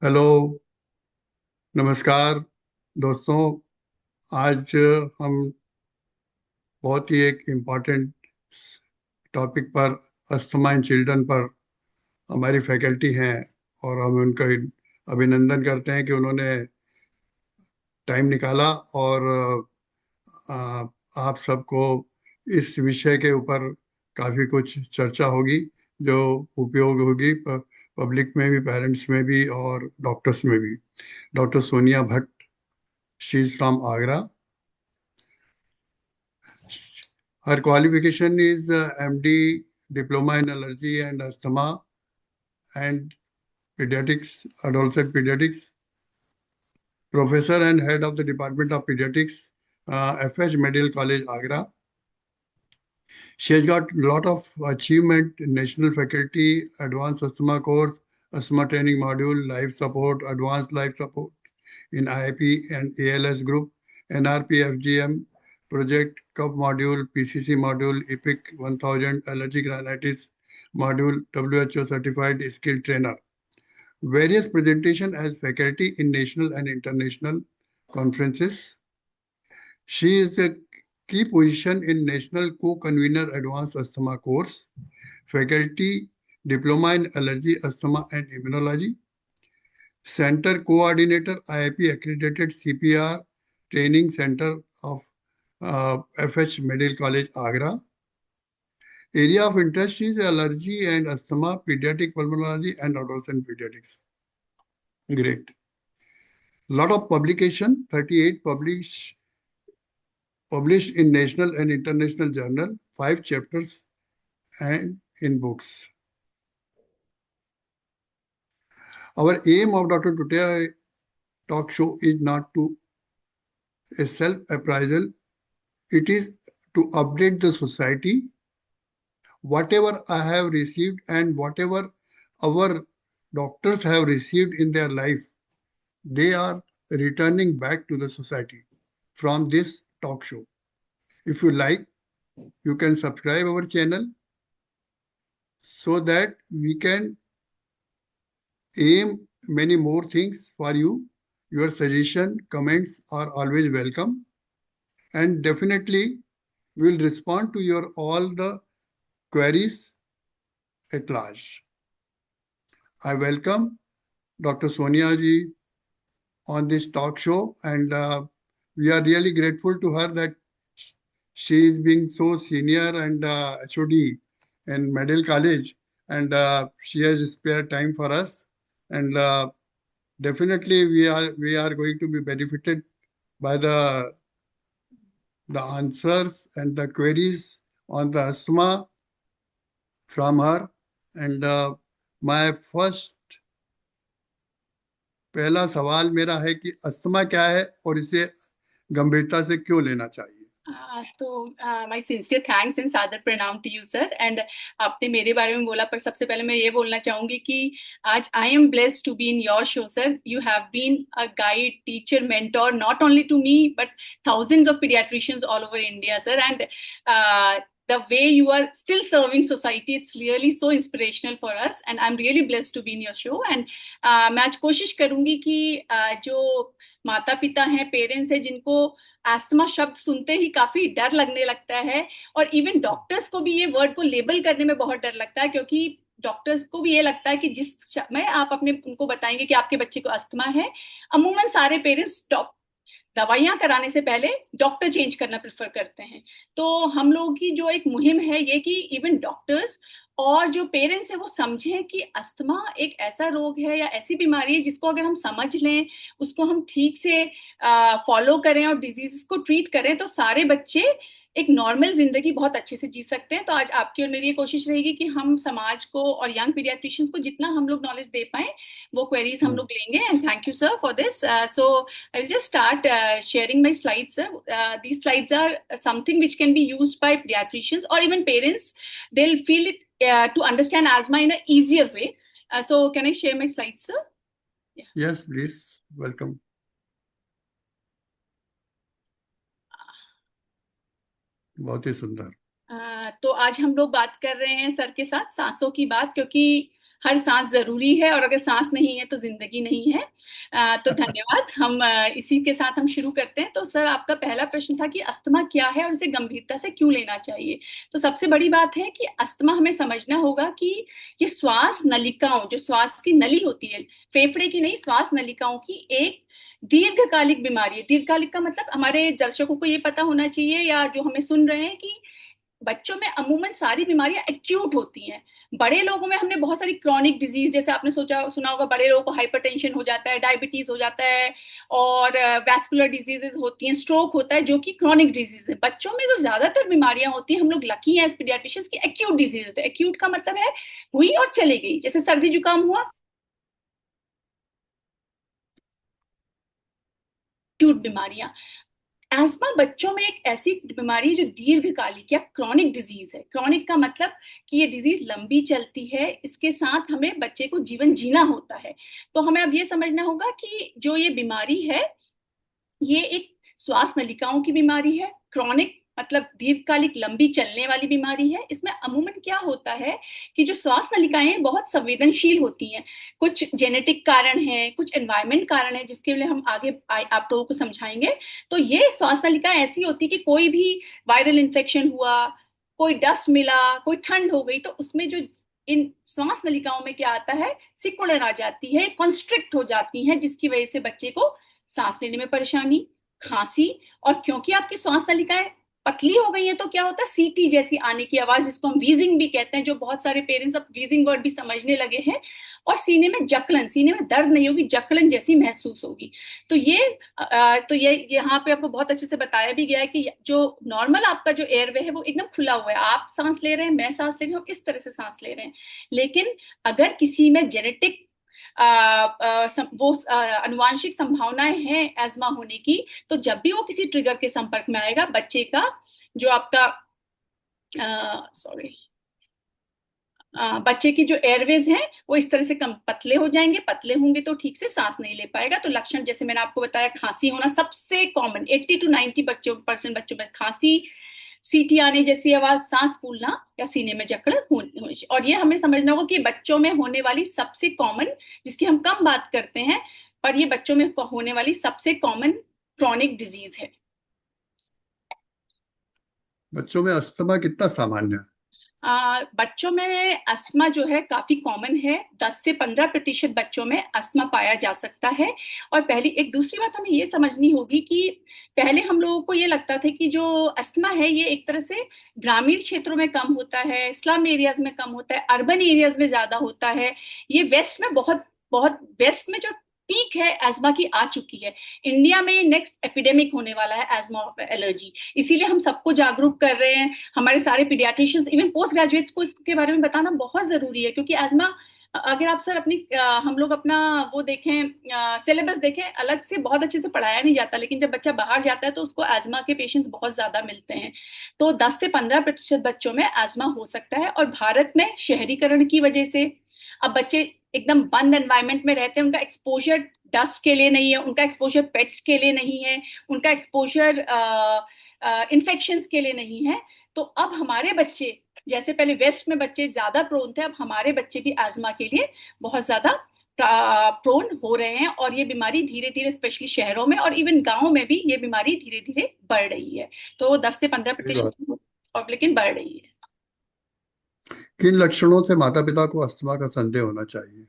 Hello. नमस्कार दोस्तों। आज हम बहुत ही एक इम्पोर्टेंट टॉपिक पर, अस्थमा इन चिल्ड्रन पर हमारी फैकल्टी हैं, और हम उनका अभिनंदन करते हैं कि उन्होंने टाइम निकाला, और आप सबको इस विषय के ऊपर काफ़ी कुछ चर्चा होगी जो उपयोग होगी पब्लिक में भी, पेरेंट्स में भी, और डॉक्टर्स में भी। Doctor Sonia Bhatt, she is from Agra. Her qualification is MD, Diploma in Allergy and Asthma and Pediatrics, Adolescent Pediatrics, Professor and Head of the Department of Pediatrics, FH Medical College, Agra. She has got a lot of achievement in National Faculty, Advanced Asthma Course, Asthma Training Module, Life Support, Advanced Life Support in IIP and ALS Group, NRP FGM Project, CUP Module, PCC Module, EPIC 1000, Allergic Rhinitis Module, WHO Certified Skill Trainer. Various presentation as faculty in national and international conferences. She is a key position in National Co-Convener Advanced Asthma Course, Faculty Diploma in Allergy, Asthma and Immunology, Center Coordinator, IIP Accredited CPR Training Center of FH Medical College, Agra. Area of interest is allergy and asthma, pediatric pulmonology, and adolescent pediatrics. Great. Lot of publication, 38 published in national and international journal, 5 chapters and in books. Our aim of Dr. Tutea talk show is not to a self-appraisal. It is to update the society. Whatever I have received and whatever our doctors have received in their life, they are returning back to the society from this talk show. If you like, you can subscribe our channel so that we can aim many more things for you. Your suggestion, comments are always welcome, and definitely we will respond to your all the queries at large. I welcome Dr. Sonia ji on this talk show, and we are really grateful to her that she is being so senior and HOD in Medical College, and she has spared time for us, and definitely we are going to be benefited by the answers and the queries on the asthma from her. And my first पहला सवाल मेरा है कि asthma क्या है और इसे गंभीरता से क्यों लेना चाहिए। माय सिंसियर थैंक्स एंड सादर प्रणाम टू यू सर। एंड आपने मेरे बारे में बोला, पर सबसे पहले मैं ये बोलना चाहूंगी कि आज I am blessed to be in your show sir. You have been a guide, teacher, mentor not only to me but thousands of pediatricians all over India sir, and the way you are still serving society, it's really so inspirational for us and I'm really blessed to be in your show. And मैं आज कोशिश करूंगी कि जो माता पिता हैं, parents हैं, जिनको एस्थमा शब्द सुनते ही काफी डर लगने लगता है, और इवन डॉक्टर्स को भी ये वर्ड को लेबल करने में बहुत डर लगता है, क्योंकि डॉक्टर्स को भी ये लगता है कि जिस समय आप अपने उनको बताएंगे कि आपके बच्चे को अस्थमा है, अमूमन सारे पेरेंट्स दवाइयां कराने से पहले डॉक्टर चेंज करना प्रेफर करते हैं। तो हम लोगों की जो एक मुहिम है ये कि इवन डॉक्टर्स और जो पेरेंट्स है वो समझें कि अस्थमा एक ऐसा रोग है या ऐसी बीमारी है जिसको अगर हम समझ लें, उसको हम ठीक से फॉलो करें और डिजीज को ट्रीट करें तो सारे बच्चे एक नॉर्मल जिंदगी बहुत अच्छे से जी सकते हैं। तो आज आपकी और मेरी ये कोशिश रहेगी कि हम समाज को और यंग पीडियाट्रिशियंस को जितना हम लोग नॉलेज दे पाए वो क्वेरीज हम लोग लेंगे। And thank you sir for this. So I will just start sharing my slides, sir. These slides are something which can be used by pediatricians or even parents. They'll feel it to understand asthma in an easier way. So can I share my slides, sir? Yeah. Yes, please. Welcome. बहुत ही सुंदर। तो आज हम लोग बात कर रहे हैं सर के साथ सांसों की बात, क्योंकि हर सांस जरूरी है, और अगर सांस नहीं है तो जिंदगी नहीं है। तो धन्यवाद। हम इसी के साथ हम शुरू करते हैं। तो सर, आपका पहला प्रश्न था कि अस्थमा क्या है और इसे गंभीरता से क्यों लेना चाहिए। तो सबसे बड़ी बात है कि अस्थमा हमें समझना होगा कि ये श्वास नलिकाओं, जो श्वास की नली होती है, फेफड़े की नहीं, श्वास नलिकाओं की एक दीर्घकालिक बीमारी है। दीर्घकालिक का मतलब हमारे दर्शकों को ये पता होना चाहिए, या जो हमें सुन रहे हैं, कि बच्चों में अमूमन सारी बीमारियां एक्यूट होती हैं। बड़े लोगों में हमने बहुत सारी क्रॉनिक डिजीज, जैसे आपने सोचा सुना होगा, बड़े लोगों को हाइपरटेंशन हो जाता है, डायबिटीज हो जाता है, और वैस्कुलर डिजीजेस होती हैं, स्ट्रोक होता है, जो कि क्रॉनिक डिजीज है। बच्चों में जो ज्यादातर बीमारियां होती हैं, हम लोग लकी हैं एज पीडियाट्रिशियंस की एक्यूट डिजीज होते हैं। एक्यूट का मतलब है हुई और चले गई, जैसे सर्दी जुकाम हुआ, एक्यूट बीमारियां। एस्मा बच्चों में एक ऐसी बीमारी है जो दीर्घकालिक या क्रॉनिक डिजीज है। क्रॉनिक का मतलब कि ये डिजीज लंबी चलती है, इसके साथ हमें बच्चे को जीवन जीना होता है। तो हमें अब ये समझना होगा कि जो ये बीमारी है, ये एक श्वास नलिकाओं की बीमारी है। क्रॉनिक मतलब दीर्घकालिक, लंबी चलने वाली बीमारी है। इसमें अमूमन क्या होता है कि जो श्वास नलिकाएं बहुत संवेदनशील होती हैं। कुछ जेनेटिक कारण है, कुछ एनवायरमेंट कारण है, जिसके लिए हम आगे आप लोगों को समझाएंगे। तो ये श्वास नलिकाएं ऐसी होती है कि कोई भी वायरल इन्फेक्शन हुआ, कोई डस्ट मिला, कोई ठंड हो गई, तो उसमें जो इन श्वास नलिकाओं में क्या आता है, सिकुड़न आ जाती है, कॉन्स्ट्रिक्ट हो जाती है, जिसकी वजह से बच्चे को सांस लेने में परेशानी, खांसी, और क्योंकि आपकी श्वास नलिकाएं पतली हो गई हैं, तो क्या होता है, सीटी जैसी आने की आवाज, जिसको हम वीजिंग भी कहते हैं, जो बहुत सारे पेरेंट्स अब वीजिंग वर्ड भी समझने लगे हैं। और सीने में जकड़न, सीने में दर्द नहीं होगी, जकड़न जैसी महसूस होगी। तो ये यहाँ पे आपको बहुत अच्छे से बताया भी गया है कि जो नॉर्मल आपका जो एयरवे है वो एकदम खुला हुआ है, आप सांस ले रहे हैं, मैं सांस ले रही हूँ, इस तरह से सांस ले रहे हैं। लेकिन अगर किसी में जेनेटिक वो अनुवांशिक संभावनाएं हैं एस्मा होने की, तो जब भी वो किसी ट्रिगर के संपर्क में आएगा, बच्चे का जो आपका सॉरी बच्चे की जो एयरवेज हैं वो इस तरह से कम पतले हो जाएंगे। पतले होंगे तो ठीक से सांस नहीं ले पाएगा। तो लक्षण जैसे मैंने आपको बताया, खांसी होना सबसे कॉमन, 80 to 90% बच्चों में खांसी, सीटी आने जैसी आवाज, सांस फूलना या सीने में जकड़न होनी चाहिए। और ये हमें समझना होगा कि बच्चों में होने वाली सबसे कॉमन, जिसकी हम कम बात करते हैं, पर ये बच्चों में होने वाली सबसे कॉमन क्रॉनिक डिजीज है। बच्चों में अस्थमा कितना सामान्य है? बच्चों में अस्थमा जो है काफी कॉमन है। 10 से 15% बच्चों में अस्थमा पाया जा सकता है। और पहली एक दूसरी बात हमें ये समझनी होगी कि पहले हम लोगों को ये लगता था कि जो अस्थमा है ये एक तरह से ग्रामीण क्षेत्रों में कम होता है, स्लम एरियाज में कम होता है, अर्बन एरियाज में ज्यादा होता है। ये वेस्ट में बहुत बहुत वेस्ट में जो पीक है एस्मा की आ चुकी है। इंडिया में नेक्स्ट एपिडेमिक होने वाला है एस्मा एलर्जी। इसीलिए हम सबको जागरूक कर रहे हैं, हमारे सारे पीडियाट्रिशियंस, इवन पोस्ट ग्रेजुएट्स को इसके बारे में बताना बहुत जरूरी है। क्योंकि एस्मा, अगर आप सर अपनी हम लोग अपना वो देखें, सिलेबस देखें, अलग से बहुत अच्छे से पढ़ाया नहीं जाता, लेकिन जब बच्चा बाहर जाता है तो उसको एस्मा के पेशेंट्स बहुत ज्यादा मिलते हैं। तो 10 से 15% बच्चों में एस्मा हो सकता है। और भारत में शहरीकरण की वजह से अब बच्चे एकदम बंद एनवायरनमेंट में रहते हैं, उनका एक्सपोजर डस्ट के लिए नहीं है, उनका एक्सपोजर पेट्स के लिए नहीं है, उनका एक्सपोजर इन्फेक्शंस के लिए नहीं है। तो अब हमारे बच्चे, जैसे पहले वेस्ट में बच्चे ज्यादा प्रोन थे, अब हमारे बच्चे भी एस्मा के लिए बहुत ज्यादा प्रोन हो रहे हैं। और ये बीमारी धीरे धीरे, स्पेशली शहरों में और इवन गांवों में भी, ये बीमारी धीरे धीरे बढ़ रही है। तो 10 से 15% और लेकिन बढ़ रही है। किन लक्षणों से माता पिता को अस्थमा का संदेह होना चाहिए?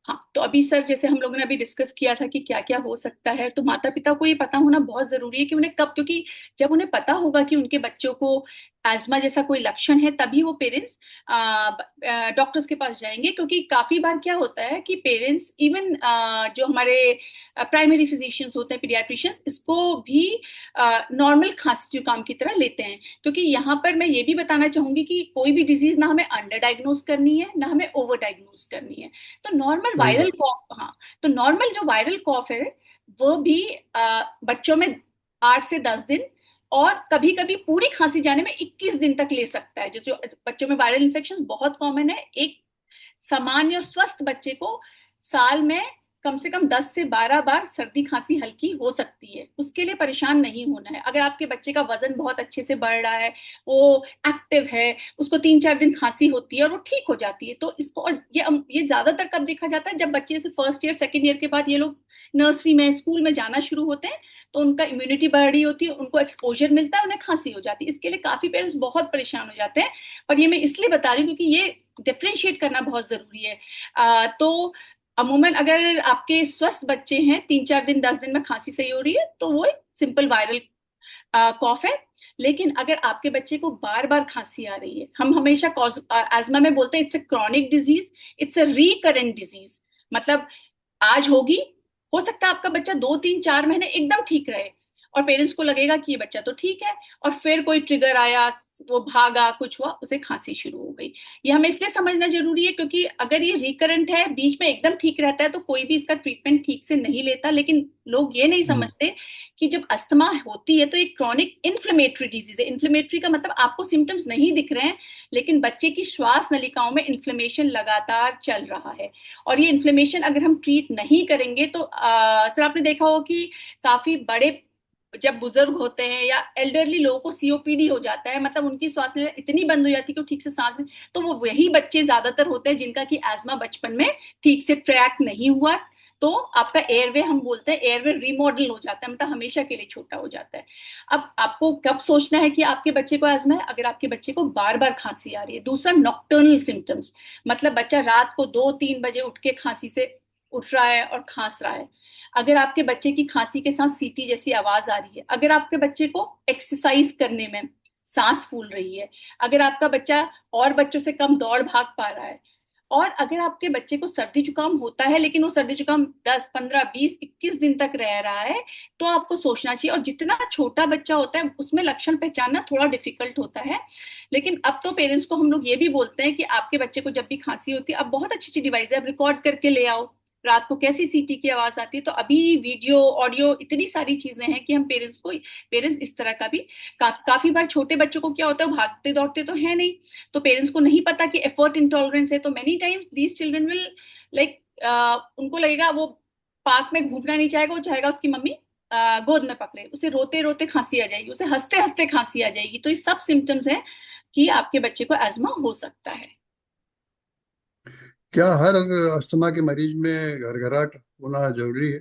हाँ, तो अभी सर जैसे हम लोगों ने अभी डिस्कस किया था कि क्या क्या हो सकता है, तो माता पिता को ये पता होना बहुत जरूरी है कि उन्हें कब, क्योंकि जब उन्हें पता होगा कि उनके बच्चों को एस्मा जैसा कोई लक्षण है, तभी वो पेरेंट्स डॉक्टर्स के पास जाएंगे। क्योंकि काफी बार क्या होता है कि पेरेंट्स, इवन जो हमारे प्राइमरी फिजिशियंस होते हैं, पीडियाट्रिशियंस, इसको भी नॉर्मल खांसी जुकाम की तरह लेते हैं। क्योंकि यहाँ पर मैं ये भी बताना चाहूंगी कि कोई भी डिजीज ना हमें अंडर डायग्नोज करनी है, ना हमें ओवर डायग्नोज करनी है। तो नॉर्मल सही वायरल बात। कॉफ, हाँ, तो नॉर्मल जो वायरल कॉफ है वो भी बच्चों में 8 से 10 दिन, और कभी कभी पूरी खांसी जाने में 21 दिन तक ले सकता है। जो बच्चों में वायरल इन्फेक्शन बहुत कॉमन है। एक सामान्य और स्वस्थ बच्चे को साल में कम से कम 10 से 12 बार सर्दी खांसी हल्की हो सकती है, उसके लिए परेशान नहीं होना है। अगर आपके बच्चे का वजन बहुत अच्छे से बढ़ रहा है, वो एक्टिव है, उसको 3-4 दिन खांसी होती है और वो ठीक हो जाती है, तो इसको, और ये ज्यादातर कब देखा जाता है, जब बच्चे से फर्स्ट ईयर सेकेंड ईयर के बाद ये लोग नर्सरी में स्कूल में जाना शुरू होते हैं, तो उनका इम्यूनिटी बढ़ रही होती है, उनको एक्सपोजर मिलता है, उन्हें खांसी हो जाती है। इसके लिए काफी पेरेंट्स बहुत परेशान हो जाते हैं, और ये मैं इसलिए बता रही हूँ क्योंकि ये डिफरेंशिएट करना बहुत जरूरी है। तो अमूमन अगर आपके स्वस्थ बच्चे हैं, 3-4 दिन 10 दिन में खांसी सही हो रही है, तो वो एक सिंपल वायरल कॉफ है। लेकिन अगर आपके बच्चे को बार बार खांसी आ रही है, हम हमेशा एज्मा में बोलते हैं it's a chronic disease, it's a recurrent disease, मतलब आज होगी, हो सकता है आपका बच्चा 2-3-4 महीने एकदम ठीक रहे और पेरेंट्स को लगेगा कि ये बच्चा तो ठीक है, और फिर कोई ट्रिगर आया, वो भागा, कुछ हुआ, उसे खांसी शुरू हो गई। ये हमें इसलिए समझना जरूरी है क्योंकि अगर ये रिकरेंट है, बीच में एकदम ठीक रहता है, तो कोई भी इसका ट्रीटमेंट ठीक से नहीं लेता। लेकिन लोग ये नहीं समझते कि जब अस्थमा होती है तो एक क्रॉनिक इन्फ्लेमेटरी डिजीज है। इन्फ्लेमेटरी का मतलब आपको सिम्टम्स नहीं दिख रहे हैं, लेकिन बच्चे की श्वास नलिकाओं में इन्फ्लेमेशन लगातार चल रहा है, और ये इन्फ्लेमेशन अगर हम ट्रीट नहीं करेंगे तो सर आपने देखा हो कि काफी बड़े, जब बुजुर्ग होते हैं या एल्डरली लोगों को सीओपीडी हो जाता है, मतलब उनकी श्वास नलिका इतनी बंद हो जाती है कि वो ठीक से सांस में, तो वो वही बच्चे ज्यादातर होते हैं जिनका कि एस्मा बचपन में ठीक से ट्रैक नहीं हुआ, तो आपका एयरवे, हम बोलते हैं एयरवे रिमॉडल हो जाता है, मतलब हमेशा के लिए छोटा हो जाता है। अब आपको कब सोचना है कि आपके बच्चे को एस्मा है, अगर आपके बच्चे को बार बार खांसी आ रही है। दूसरा, नॉक्टर्नल सिम्टम्स, मतलब बच्चा रात को 2-3 बजे उठ के खांसी से उठ रहा है और खांस रहा है, अगर आपके बच्चे की खांसी के साथ सीटी जैसी आवाज आ रही है, अगर आपके बच्चे को एक्सरसाइज करने में सांस फूल रही है, अगर आपका बच्चा और बच्चों से कम दौड़ भाग पा रहा है, और अगर आपके बच्चे को सर्दी जुकाम होता है लेकिन वो सर्दी जुकाम 10, 15, 20, 21 दिन तक रह रहा है, तो आपको सोचना चाहिए। और जितना छोटा बच्चा होता है उसमें लक्षण पहचानना थोड़ा डिफिकल्ट होता है, लेकिन अब तो पेरेंट्स को हम लोग ये भी बोलते हैं कि आपके बच्चे को जब भी खांसी होती है, अब बहुत अच्छी अच्छी डिवाइस है, अब रिकॉर्ड करके ले आओ रात को कैसी सीटी की आवाज आती है। तो अभी वीडियो ऑडियो इतनी सारी चीजें हैं कि हम पेरेंट्स इस तरह का भी, काफी बार छोटे बच्चों को क्या होता है, भागते दौड़ते तो है नहीं, तो पेरेंट्स को नहीं पता कि एफर्ट इंटॉलरेंस है, तो many times these children will like, उनको लगेगा वो पार्क में घूमना नहीं चाहेगा, वो चाहेगा उसकी मम्मी गोद में पकड़े, उसे रोते रोते खांसी आ जाएगी, उसे हंसते हंसते खांसी आ जाएगी। तो ये सब सिम्टम्स हैं कि आपके बच्चे को एस्मा हो सकता है। क्या हर अस्थमा के मरीज में घरघराहट होना जरूरी है?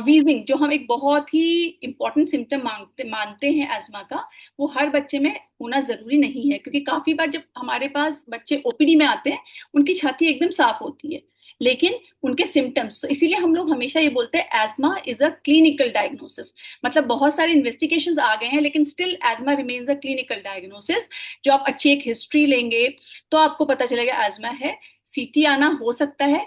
वीजिंग, जो हम एक बहुत ही इंपॉर्टेंट सिम्टम मानते हैं एस्मा का, वो हर बच्चे में होना जरूरी नहीं है, क्योंकि काफी बार जब हमारे पास बच्चे ओपीडी में आते हैं, उनकी छाती एकदम साफ होती है, लेकिन उनके सिम्टम्स, तो इसीलिए हम लोग हमेशा ये बोलते हैं ESMA is a clinical diagnosis, मतलब बहुत सारे इन्वेस्टिगेशंस आ गए हैं लेकिन still ESMA remains a clinical diagnosis. जो आप अच्छी एक हिस्ट्री लेंगे तो आपको पता चलेगा एस्मा है। सीटी आना हो सकता है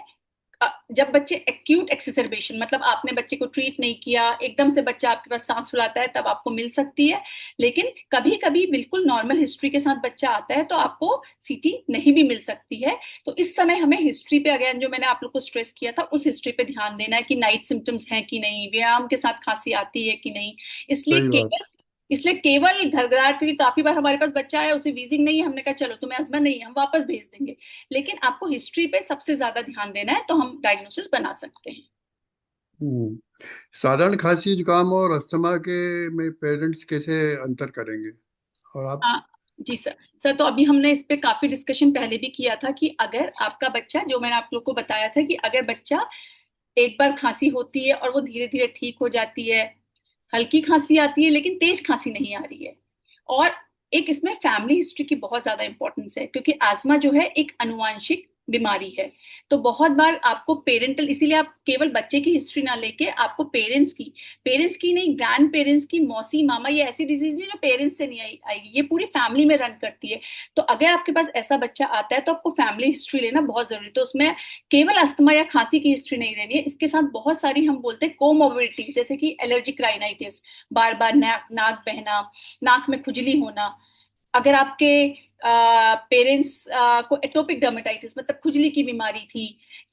जब बच्चे एक्यूट एक्सेसरबेशन, मतलब आपने बच्चे को ट्रीट नहीं किया, एकदम से बच्चा आपके पास सांस फुलाता है, तब आपको मिल सकती है। लेकिन कभी कभी बिल्कुल नॉर्मल हिस्ट्री के साथ बच्चा आता है तो आपको सीटी नहीं भी मिल सकती है। तो इस समय हमें हिस्ट्री पे, अगेन जो मैंने आप लोग को स्ट्रेस किया था, उस हिस्ट्री पे ध्यान देना है कि नाइट सिम्टम्स हैं कि नहीं, व्यायाम के साथ खांसी आती है कि नहीं। इसलिए सही केवल बात। इसलिए केवल घरघराहट, क्योंकि काफी बार हमारे पास बच्चा आया, उसे वीजिंग नहीं है, हमने कहा चलो तुम्हें अस्थमा नहीं है, हम वापस भेज देंगे, लेकिन आपको हिस्ट्री पे सबसे ज्यादा ध्यान देना है, तो हम डायग्नोसिस बना सकते हैं। हम्म। साधारण खांसी जुकाम और अस्थमा के में पेरेंट्स कैसे अंतर करेंगे? और आप? हाँ जी सर तो अभी हमने इस पे काफी डिस्कशन पहले भी किया था कि अगर आपका बच्चा, जो मैंने आप लोग को बताया था कि अगर बच्चा एक बार खांसी होती है और वो धीरे धीरे ठीक हो जाती है, हल्की खांसी आती है लेकिन तेज खांसी नहीं आ रही है, और एक इसमें फैमिली हिस्ट्री की बहुत ज्यादा इंपॉर्टेंस है, क्योंकि आस्मा जो है एक अनुवांशिक बीमारी है। तो बहुत बार आपको पेरेंटल, इसीलिए आप केवल बच्चे की हिस्ट्री ना लेके आपको पेरेंट्स की नहीं, ग्रैंड पेरेंट्स की, मौसी मामा, ये ऐसी डिजीज नहीं जो पेरेंट्स से नहीं आएगी, ये पूरी फैमिली में रन करती है। तो अगर आपके पास ऐसा बच्चा आता है तो आपको फैमिली हिस्ट्री लेना बहुत जरूरी है। तो उसमें केवल अस्थमा या खांसी की हिस्ट्री नहीं लेनी है, इसके साथ बहुत सारी, हम बोलते हैं कोमोबिडिटीज, जैसे कि एलर्जिक राइनाइटिस, बार बार नाक बहना, नाक में खुजली होना, अगर आपके पेरेंट्स को एटोपिक डर्मेटाइटिस, मतलब खुजली की बीमारी थी,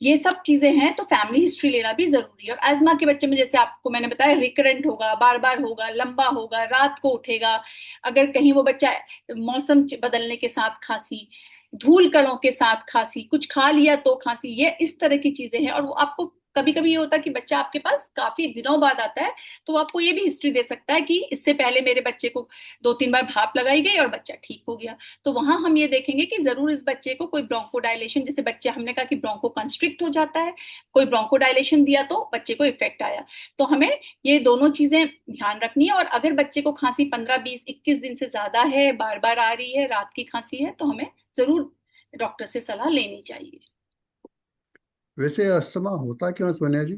ये सब चीजें हैं, तो फैमिली हिस्ट्री लेना भी जरूरी है। और एस्मा के बच्चे में जैसे आपको मैंने बताया, रिकरेंट होगा, बार बार होगा, लंबा होगा, रात को उठेगा, अगर कहीं वो बच्चा मौसम बदलने के साथ खांसी, धूल कणों के साथ खांसी, कुछ खा लिया तो खांसी, ये इस तरह की चीजें हैं, और वो आपको कभी कभी ये होता है कि बच्चा आपके पास काफी दिनों बाद आता है, तो वो आपको ये भी हिस्ट्री दे सकता है कि इससे पहले मेरे बच्चे को 2-3 बार भाप लगाई गई और बच्चा ठीक हो गया। तो वहां हम ये देखेंगे कि जरूर इस बच्चे को कोई ब्रोंकोडायलेशन, जैसे बच्चे हमने कहा कि ब्रोंको कंस्ट्रिक्ट हो जाता है, कोई ब्रोंकोडायलेशन दिया तो बच्चे को इफेक्ट आया। तो हमें ये दोनों चीजें ध्यान रखनी है। और अगर बच्चे को खांसी 15-20-21 दिन से ज्यादा है, बार बार आ रही है, रात की खांसी है, तो हमें जरूर डॉक्टर से सलाह लेनी चाहिए। वैसे अस्थमा होता क्यों है, सोनिया जी?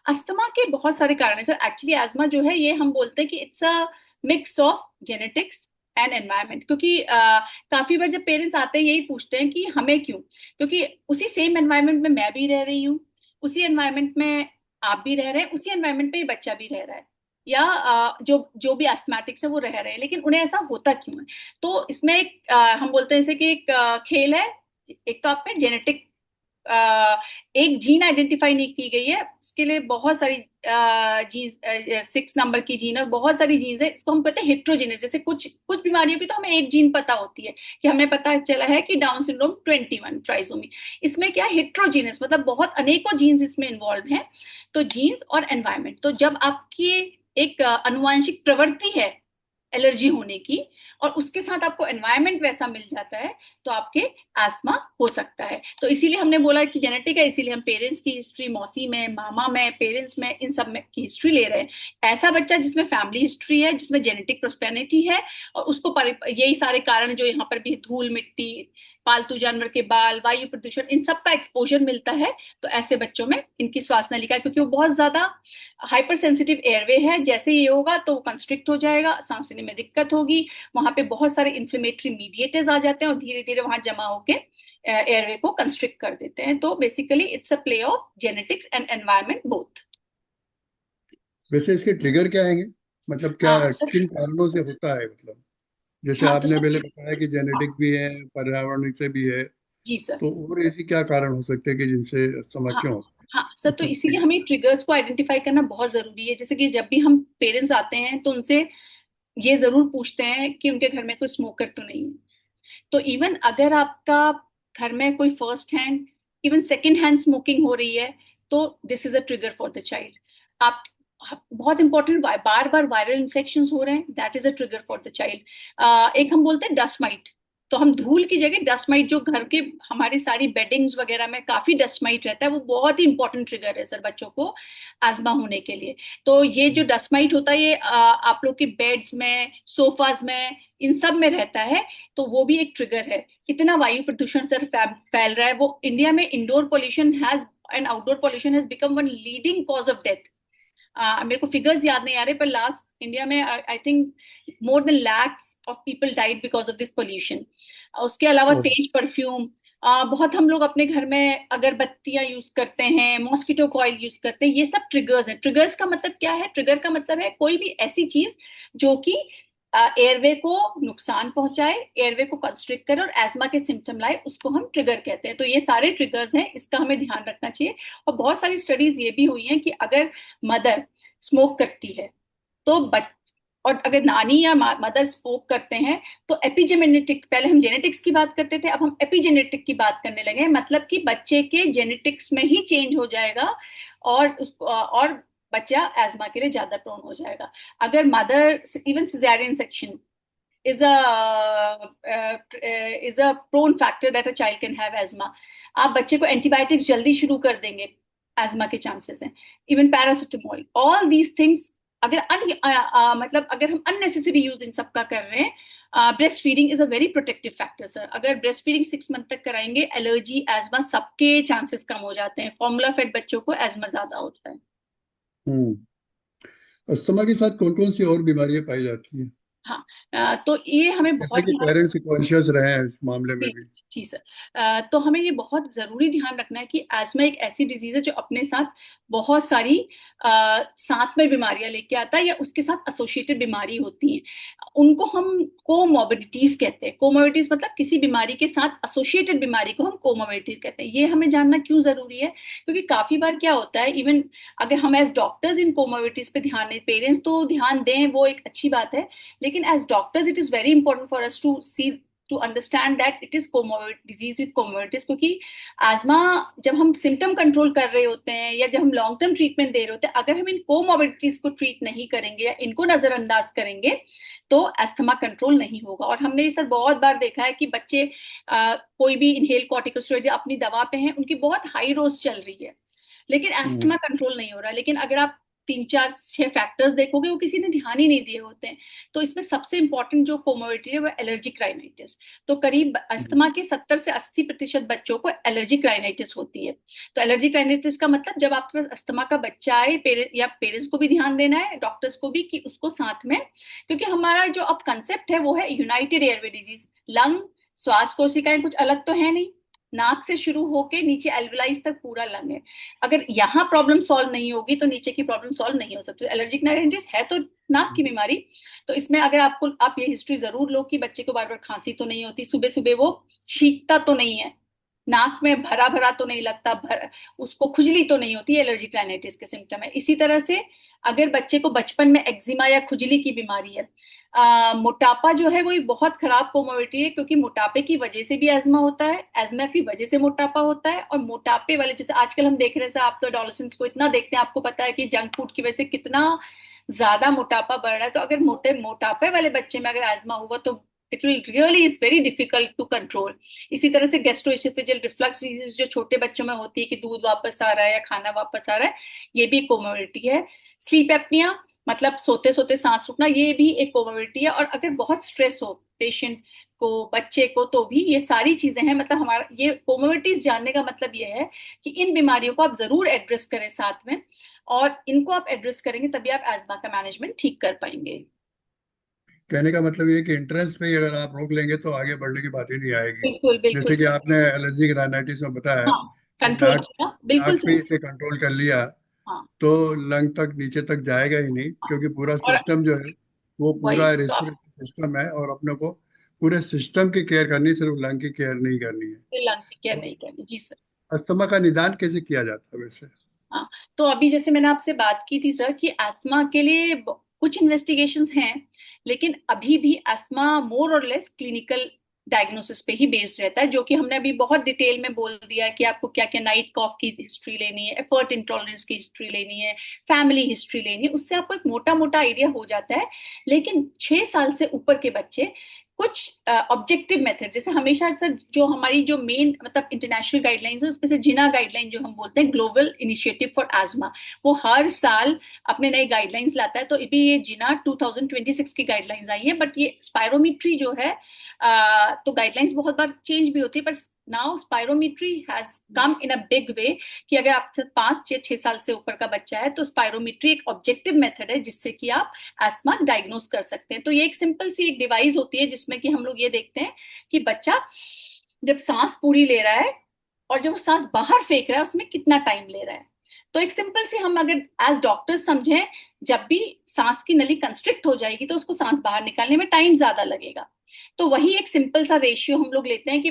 अस्थमा के बहुत सारे कारण है सर। एक्चुअली अस्थमा जो है, ये हम बोलते हैं कि it's a mix of genetics and environment. क्योंकि काफी बार जब पेरेंट्स आते हैं यही पूछते हैं कि हमें क्यों, क्योंकि उसी सेम एनवायरनमेंट में मैं भी रह रही हूँ, उसी एनवायरनमेंट में आप भी रह रहे हैं, उसी एनवायरनमेंट में ये बच्चा भी रह रहा है, या जो जो भी एस्थमेटिक्स है वो रह रहे हैं, लेकिन उन्हें ऐसा होता क्यों है। तो इसमें एक हम बोलते हैं जैसे कि एक खेल है। एक तो आप में जेनेटिक एक जीन आइडेंटिफाई नहीं की गई है, इसके लिए बहुत सारी जीन, 6 नंबर की जीन और बहुत सारी जीन्स है, इसको हम कहते हैं हेट्रोजीनियस। जैसे कुछ कुछ बीमारियों की तो हमें एक जीन पता होती है, कि हमें पता चला है कि डाउन सिंड्रोम 21 ट्राइसोमी। इसमें क्या हेट्रोजीनियस मतलब बहुत अनेकों जीन्स इसमें इन्वॉल्व हैं। तो जीन्स और एनवायरमेंट, तो जब आपकी एक अनुवांशिक प्रवृत्ति है एलर्जी होने की, और उसके साथ आपको एनवायरनमेंट वैसा मिल जाता है, तो आपके एस्मा हो सकता है। तो इसीलिए हमने बोला कि जेनेटिक है, इसीलिए हम पेरेंट्स की हिस्ट्री, मौसी में, मामा में, पेरेंट्स में, इन सब में की हिस्ट्री ले रहे हैं। ऐसा बच्चा जिसमें फैमिली हिस्ट्री है, जिसमें जेनेटिक प्रोस्पेरिटी है, और उसको यही सारे कारण जो यहाँ पर भी, धूल मिट्टी, पालतू जानवर के बाल, वायु प्रदूषण, इन सब का एक्सपोजर मिलता है, तो ऐसे बच्चों में इनकी श्वास नलिका, क्योंकि वो बहुत ज्यादा हाइपर सेंसिटिव एयरवे है, जैसे ये होगा तो कंस्ट्रिक्ट हो जाएगा, सांस लेने में दिक्कत होगी, वहां पे बहुत सारे इन्फ्लेमेटरी मीडिएटर्स आ जाते हैं और धीरे धीरे वहां जमा होके एयरवे को कंस्ट्रिक्ट कर देते हैं। तो basically it's a play of genetics and environment both. वैसे इसके ट्रिगर क्या है? मतलब क्या सर, किन कारणों से होता है, मतलब जैसे हाँ तो आपने सर, पहले बताया कि जेनेटिक हाँ भी है, पर्यावरण से भी है, जी सर, तो और ऐसी क्या कारण हो सकते हैं कि जिनसे अस्थमा हाँ क्यों होता हाँ सर, है? तो उसको इसीलिए ट्रिगर। हमें ट्रिगर्स को आइडेंटिफाई करना बहुत जरूरी है। जैसे कि जब भी हम पेरेंट्स आते हैं तो उनसे ये जरूर पूछते हैं कि उनके घर में कोई स्मोकर तो नहीं है। तो इवन अगर आपका घर में कोई first hand, even second hand smoking हो रही है, तो this is a trigger for the child. आप बहुत इंपॉर्टेंट, बार बार वायरल इन्फेक्शन हो रहे हैं, that is a trigger for the child. एक हम बोलते हैं डस्ट माइट, तो हम धूल की जगह डस्ट माइट, जो घर के हमारी सारी बेडिंग्स वगैरह में काफी डस्ट माइट रहता है, वो बहुत ही इंपॉर्टेंट ट्रिगर है सर बच्चों को एस्मा होने के लिए। तो ये जो डस्ट माइट होता है, ये आप लोग की बेड्स में, सोफाज में, इन सब में रहता है, तो वो भी एक ट्रिगर है। कितना वायु प्रदूषण सर फैल रहा है, वो इंडिया में indoor pollution has and outdoor pollution has become one leading cause of death. मेरे को फिगर्स याद नहीं आ रहे, पर लास्ट इंडिया में I think more than lakhs of people died because of this pollution. उसके अलावा और तेज परफ्यूम, बहुत हम लोग अपने घर में अगरबत्तियां यूज करते हैं, मॉस्किटो कॉइल यूज करते हैं, ये सब ट्रिगर्स हैं। ट्रिगर्स का मतलब क्या है? ट्रिगर का मतलब है कोई भी ऐसी चीज जो कि एयरवे को नुकसान पहुंचाए, एयरवे को कंस्ट्रिक्ट करे और एस्मा के सिम्टम लाए, उसको हम ट्रिगर कहते हैं। तो ये सारे ट्रिगर्स हैं, इसका हमें ध्यान रखना चाहिए। और बहुत सारी स्टडीज ये भी हुई हैं कि अगर मदर स्मोक करती है, तो और अगर नानी या मदर स्मोक करते हैं, तो एपिजेनेटिक, पहले हम जेनेटिक्स की बात करते थे, अब हम एपिजेनेटिक की बात करने लगे हैं, मतलब कि बच्चे के जेनेटिक्स में ही चेंज हो जाएगा, और उसको और बच्चा एस्मा के लिए ज्यादा प्रोन हो जाएगा। अगर mother, even caesarean section is a is a prone factor that a child can have asthma। आप बच्चे को एंटीबायोटिक्स जल्दी शुरू कर देंगे, एस्मा के चांसेस हैं। Even paracetamol, all these things, अगर मतलब अगर हम अननेसेसरी यूज इन सब का कर रहे हैं। Breast feeding is a very protective factor sir. अगर ब्रेस्ट फीडिंग 6 मंथ तक कराएंगे, एलर्जी, एस्मा सबके चांसेस कम हो जाते हैं। फॉर्मूला फेड बच्चों को एस्मा ज्यादा होता है। हम्म। अस्थमा के साथ कौन कौन सी और बीमारियां पाई जाती हैं, हाँ, तो ये हमें जैसे बहुत कि पेरेंट्स कॉन्शियस रहे हैं इस मामले में जी भी? जी सर। तो हमें ये बहुत जरूरी ध्यान रखना है कि एस्मा एक ऐसी डिजीज है जो अपने साथ बहुत सारी साथ में बीमारियां लेके आता है, या उसके साथ एसोसिएटेड बीमारी होती हैं, उनको हम कोमोर्बिडिटीज कहते हैं। कोमोर्बिडिटीज मतलब किसी बीमारी के साथ एसोसिएटेड बीमारी को हम कोमोर्बिडिटीज कहते हैं। ये हमें जानना क्यों जरूरी है? क्योंकि काफी बार क्या होता है, इवन अगर हम एज डॉक्टर्स इन कोमोर्बिडिटीज पे ध्यान दें, पेरेंट्स तो ध्यान दें, वो एक अच्छी बात है, लेकिन as doctors it is very important for us to see to understand that it is comorbid disease with comorbidities, क्योंकि एजमा जब हम सिम्टम कंट्रोल कर रहे होते हैं या जब हम लॉन्ग टर्म ट्रीटमेंट दे रहे होते हैं, अगर हम इन कोमोर्बिडिटीज को ट्रीट नहीं करेंगे या इनको नजरअंदाज करेंगे तो अस्थमा कंट्रोल नहीं होगा। और हमने ये सर बहुत बार देखा है कि बच्चे कोई भी इनहेल कॉर्टिकोस्टेरॉइड अपनी दवा पे हैं, उनकी बहुत हाई डोज चल रही है लेकिन एस्थमा कंट्रोल नहीं हो रहा है। लेकिन अगर आप 3 4 6 फैक्टर्स देखोगे वो किसी ने ध्यान ही नहीं दिए होते हैं। तो इसमें सबसे इंपॉर्टेंट जो कोमोर्बिडिटी है वो एलर्जिक राइनाइटिस। तो करीब अस्थमा के 70 से 80% बच्चों को एलर्जिक राइनाइटिस होती है। तो एलर्जिक राइनाइटिस का मतलब जब आपके पास अस्थमा का बच्चा आए, या पेरेंट्स को भी ध्यान देना है, डॉक्टर्स को भी, कि उसको साथ में, क्योंकि हमारा जो अब कंसेप्ट है वो है यूनाइटेड एयरवे डिजीज। लंग, श्वास कोशिकाएं कुछ अलग तो है नहीं, नाक से शुरू होके नीचे एल्वलाइज तक पूरा लंग है। अगर यहाँ प्रॉब्लम सॉल्व नहीं होगी तो नीचे की प्रॉब्लम सॉल्व नहीं हो सकती। एलर्जिक राइनाइटिस है तो नाक की बीमारी, तो इसमें अगर आप ये हिस्ट्री जरूर लो कि बच्चे को बार बार खांसी तो नहीं होती, सुबह सुबह वो छींकता तो नहीं है, नाक में भरा भरा तो नहीं लगता, उसको खुजली तो नहीं होती, एलर्जिक राइनाइटिस के सिम्टम है। इसी तरह से अगर बच्चे को बचपन में एक्जिमा या खुजली की बीमारी है, मोटापा जो है वो एक बहुत खराब कोमोर्बिडिटी है, क्योंकि मोटापे की वजह से भी एज्मा होता है, एज्मा की वजह से मोटापा होता है। और मोटापे वाले, जैसे आजकल हम देख रहे हैं, आप तो एडोलेसेंट्स को इतना देखते हैं, आपको पता है कि जंक फूड की वजह से कितना ज्यादा मोटापा बढ़ रहा है। तो अगर मोटापे वाले बच्चे में अगर एज्मा होगा तो it will really is very difficult to control. इसी तरह से गैस्ट्रोएसोफेजियल रिफ्लक्स डिजीज जो छोटे बच्चों में होती है कि दूध वापस आ रहा है या खाना वापस आ रहा है, ये भी कोमोर्बिडिटी है। स्लीप एपनिया मतलब सोते सोते सांस रुकना, ये भी एक कोमोर्बिडिटी है। और अगर बहुत स्ट्रेस हो पेशेंट को, बच्चे को, तो भी ये सारी चीजें हैं। मतलब हमारा ये कोमोर्बिडिटीज जानने का मतलब ये है कि इन बीमारियों को आप जरूर एड्रेस करें साथ में, और इनको आप एड्रेस करेंगे तभी आप एज्मा का मैनेजमेंट ठीक कर पाएंगे। कहने का मतलब ये कि इंट्रेंस पे ही अगर आप रोक लेंगे तो आगे बढ़ने की बात ही नहीं आएगी। बिल्कुल बिल्कुल जैसे कि सर। आपने एलर्जिक राइनाइटिस में बताया हाँ, कि कंट्रोल किया, बिल्कुल नाक पे सर। इसे कंट्रोल कर लिया हाँ तो लंग तक नीचे तक जाएगा ही नहीं, हाँ। क्योंकि पूरा और सिस्टम जो है वो वही पूरा तो आप रेस्पिरेटरी सिस्टम है और अपने को पूरे सिस्टम की केयर करनी, सिर्फ लंग की केयर नहीं करनी है। लंग की केयर तो नहीं करनी जी सर। अस्थमा का निदान कैसे किया जाता है वैसे? हाँ, तो अभी जैसे मैंने आपसे बात की थी सर कि अस्थमा के लिए कुछ इन्वेस्टिगेशंस हैं, लेकिन अभी भी अस्थमा मोर और लेस क्लिनिकल डायग्नोसिस पे ही बेस्ड रहता है, जो कि हमने अभी बहुत डिटेल में बोल दिया है कि आपको क्या क्या नाइट कॉफ की हिस्ट्री लेनी है, एफर्ट इंटॉलरेंस की हिस्ट्री लेनी है, फैमिली हिस्ट्री लेनी है, उससे आपको एक मोटा मोटा आइडिया हो जाता है। लेकिन 6 साल से ऊपर के बच्चे कुछ ऑब्जेक्टिव मेथड, जैसे हमेशा अक्सर जो हमारी जो मेन मतलब इंटरनेशनल गाइडलाइंस है उसमें से जिना गाइडलाइन जो हम बोलते हैं, ग्लोबल इनिशिएटिव फॉर एस्मा, वो हर साल अपने नए गाइडलाइंस लाता है। तो अभी ये जिना 2026 की गाइडलाइंस आई है, बट ये स्पायरोमीट्री जो है तो गाइडलाइंस बहुत बार चेंज भी होती है, पर now spirometry has come in a big way कि अगर आप 5 या 6 साल से ऊपर का बच्चा है तो स्पायरोमीट्री एक ऑब्जेक्टिव मेथड है जिससे कि आप एस्मा डायग्नोस कर सकते हैं। तो ये एक सिंपल सी एक डिवाइस होती है जिसमें कि हम लोग ये देखते हैं कि बच्चा जब सांस पूरी ले रहा है और जब वो सांस बाहर फेंक रहा है उसमें कितना टाइम ले रहा है। तो एक सिंपल सी हम अगर एज डॉक्टर्स समझें, जब भी सांस की नली कंस्ट्रिक्ट हो जाएगी तो उसको सांस बाहर निकालने में टाइम ज्यादा लगेगा। तो वही एक सिंपल सा रेशियो हम लोग लेते हैं कि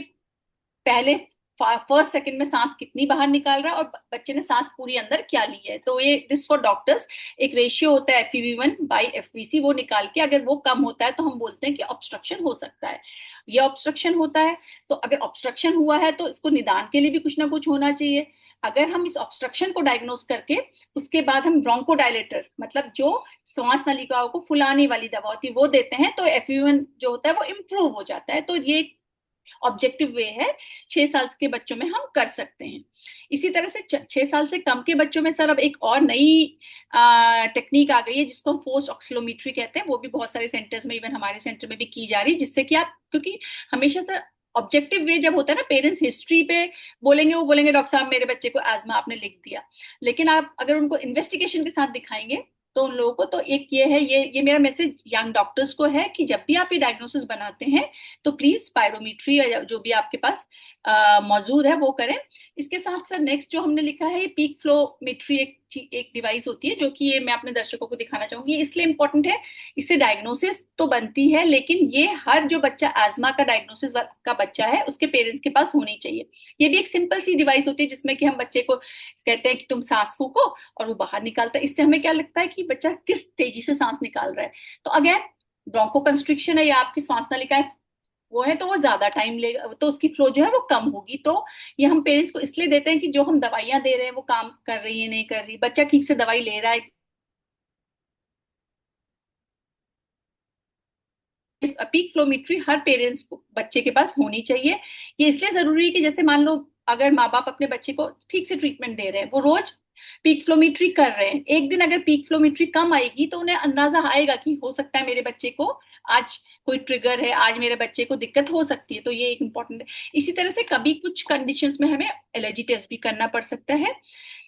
पहले फर्स्ट सेकंड में सांस कितनी बाहर निकाल रहा है और बच्चे ने सांस पूरी अंदर क्या ली है। तो ये दिस फॉर डॉक्टर्स एक रेशियो होता है FEV1/FVC, वो निकाल के अगर वो कम होता है तो हम बोलते हैं कि ऑब्स्ट्रक्शन हो सकता है, ये ऑब्स्ट्रक्शन होता है। तो अगर ऑब्स्ट्रक्शन हुआ है तो इसको निदान के लिए भी कुछ ना कुछ होना चाहिए। अगर हम इस ऑब्स्ट्रक्शन को डायग्नोस करके उसके बाद हम ब्रोंकोडायलेटर मतलब जो श्वास नलिकाओं को फुलाने वाली दवा होती है वो देते हैं तो FEV1 जो होता है वो इम्प्रूव हो जाता है। तो ये ऑब्जेक्टिव वे है, 6 साल के बच्चों में हम कर सकते हैं। इसी तरह से 6 साल से कम के बच्चों में सर अब एक और नई टेक्निक आ गई है जिसको हम फोर्स्ड ऑक्सीलोमीट्री कहते हैं, वो भी बहुत सारे सेंटर्स में, इवन हमारे सेंटर में भी की जा रही है, जिससे कि आप, क्योंकि हमेशा सर ऑब्जेक्टिव वे जब होता है ना, पेरेंट्स हिस्ट्री पे बोलेंगे, वो बोलेंगे डॉक्टर साहब मेरे बच्चे को एज्मा आपने लिख दिया, लेकिन आप अगर उनको इन्वेस्टिगेशन के साथ दिखाएंगे तो उन लोगों को, तो एक ये है, ये मेरा मैसेज यंग डॉक्टर्स को है कि जब भी आप ये डायग्नोसिस बनाते हैं तो प्लीज स्पायरोमीट्री या जो भी आपके पास मौजूद है वो करें। इसके साथ साथ नेक्स्ट जो हमने लिखा है, ये पीक फ्लोमेट्री एक डिवाइस होती है जो कि ये मैं अपने दर्शकों को दिखाना चाहूंगी, इसलिए इंपॉर्टेंट है, इससे डायग्नोसिस तो बनती है लेकिन ये हर जो बच्चा एज्मा का डायग्नोसिस का बच्चा है उसके पेरेंट्स के पास होनी चाहिए। ये भी एक सिंपल सी डिवाइस होती है जिसमें कि हम बच्चे को कहते हैं कि तुम सांस फूको और वो बाहर निकालता है। इससे हमें क्या लगता है कि बच्चा किस तेजी से सांस निकाल रहा है। तो अगेन ब्रोंको कंस्ट्रिक्शन है या आपकी श्वास नलिकाएं वो है तो वो ज्यादा टाइम लेगा, तो उसकी फ्लो जो है वो कम होगी। तो ये हम पेरेंट्स को इसलिए देते हैं कि जो हम दवाइयां दे रहे हैं वो काम कर रही है नहीं कर रही, बच्चा ठीक से दवाई ले रहा है। इस पीक फ्लोमेट्री हर पेरेंट्स को बच्चे के पास होनी चाहिए। ये इसलिए जरूरी है कि जैसे मान लो अगर माँ बाप अपने बच्चे को ठीक से ट्रीटमेंट दे रहे हैं, वो रोज पीक फ्लोमेट्री कर रहे हैं, एक दिन अगर पीक फ्लोमेट्री कम आएगी तो उन्हें अंदाजा आएगा कि हो सकता है मेरे बच्चे को आज कोई ट्रिगर है, आज मेरे बच्चे को दिक्कत हो सकती है। तो ये एक इंपॉर्टेंट है। इसी तरह से कभी कुछ कंडीशंस में हमें एलर्जी टेस्ट भी करना पड़ सकता है।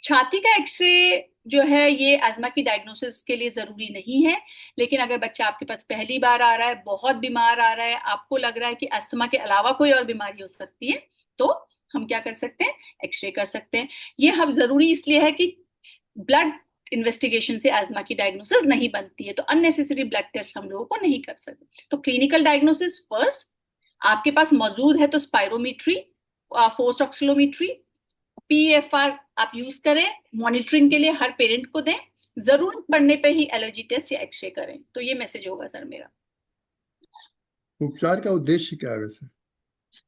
छाती का एक्सरे जो है ये अस्थमा की डायग्नोसिस के लिए जरूरी नहीं है, लेकिन अगर बच्चा आपके पास पहली बार आ रहा है, बहुत बीमार आ रहा है, आपको लग रहा है कि अस्थमा के अलावा कोई और बीमारी हो सकती है, तो हम क्या कर सकते हैं, एक्सरे कर सकते हैं। ये हम जरूरी इसलिए है कि ब्लड इन्वेस्टिगेशन से अस्थमा की डायग्नोसिस नहीं बनती है, तो अननेसेसरी ब्लड टेस्ट हम लोगों को नहीं कर सकते। तो क्लिनिकल डायग्नोसिस फर्स्ट, आपके पास मौजूद है तो स्पायरोमीट्री, फोर्स ऑक्सीलोमीट्री, पीएफआर आप यूज करें, मॉनिटरिंग के लिए हर पेरेंट को दें, जरूरत पड़ने पे ही एलर्जी टेस्ट या एक्सरे करें। तो ये मैसेज होगा सर मेरा। उपचार का उद्देश्य क्या है वैसे?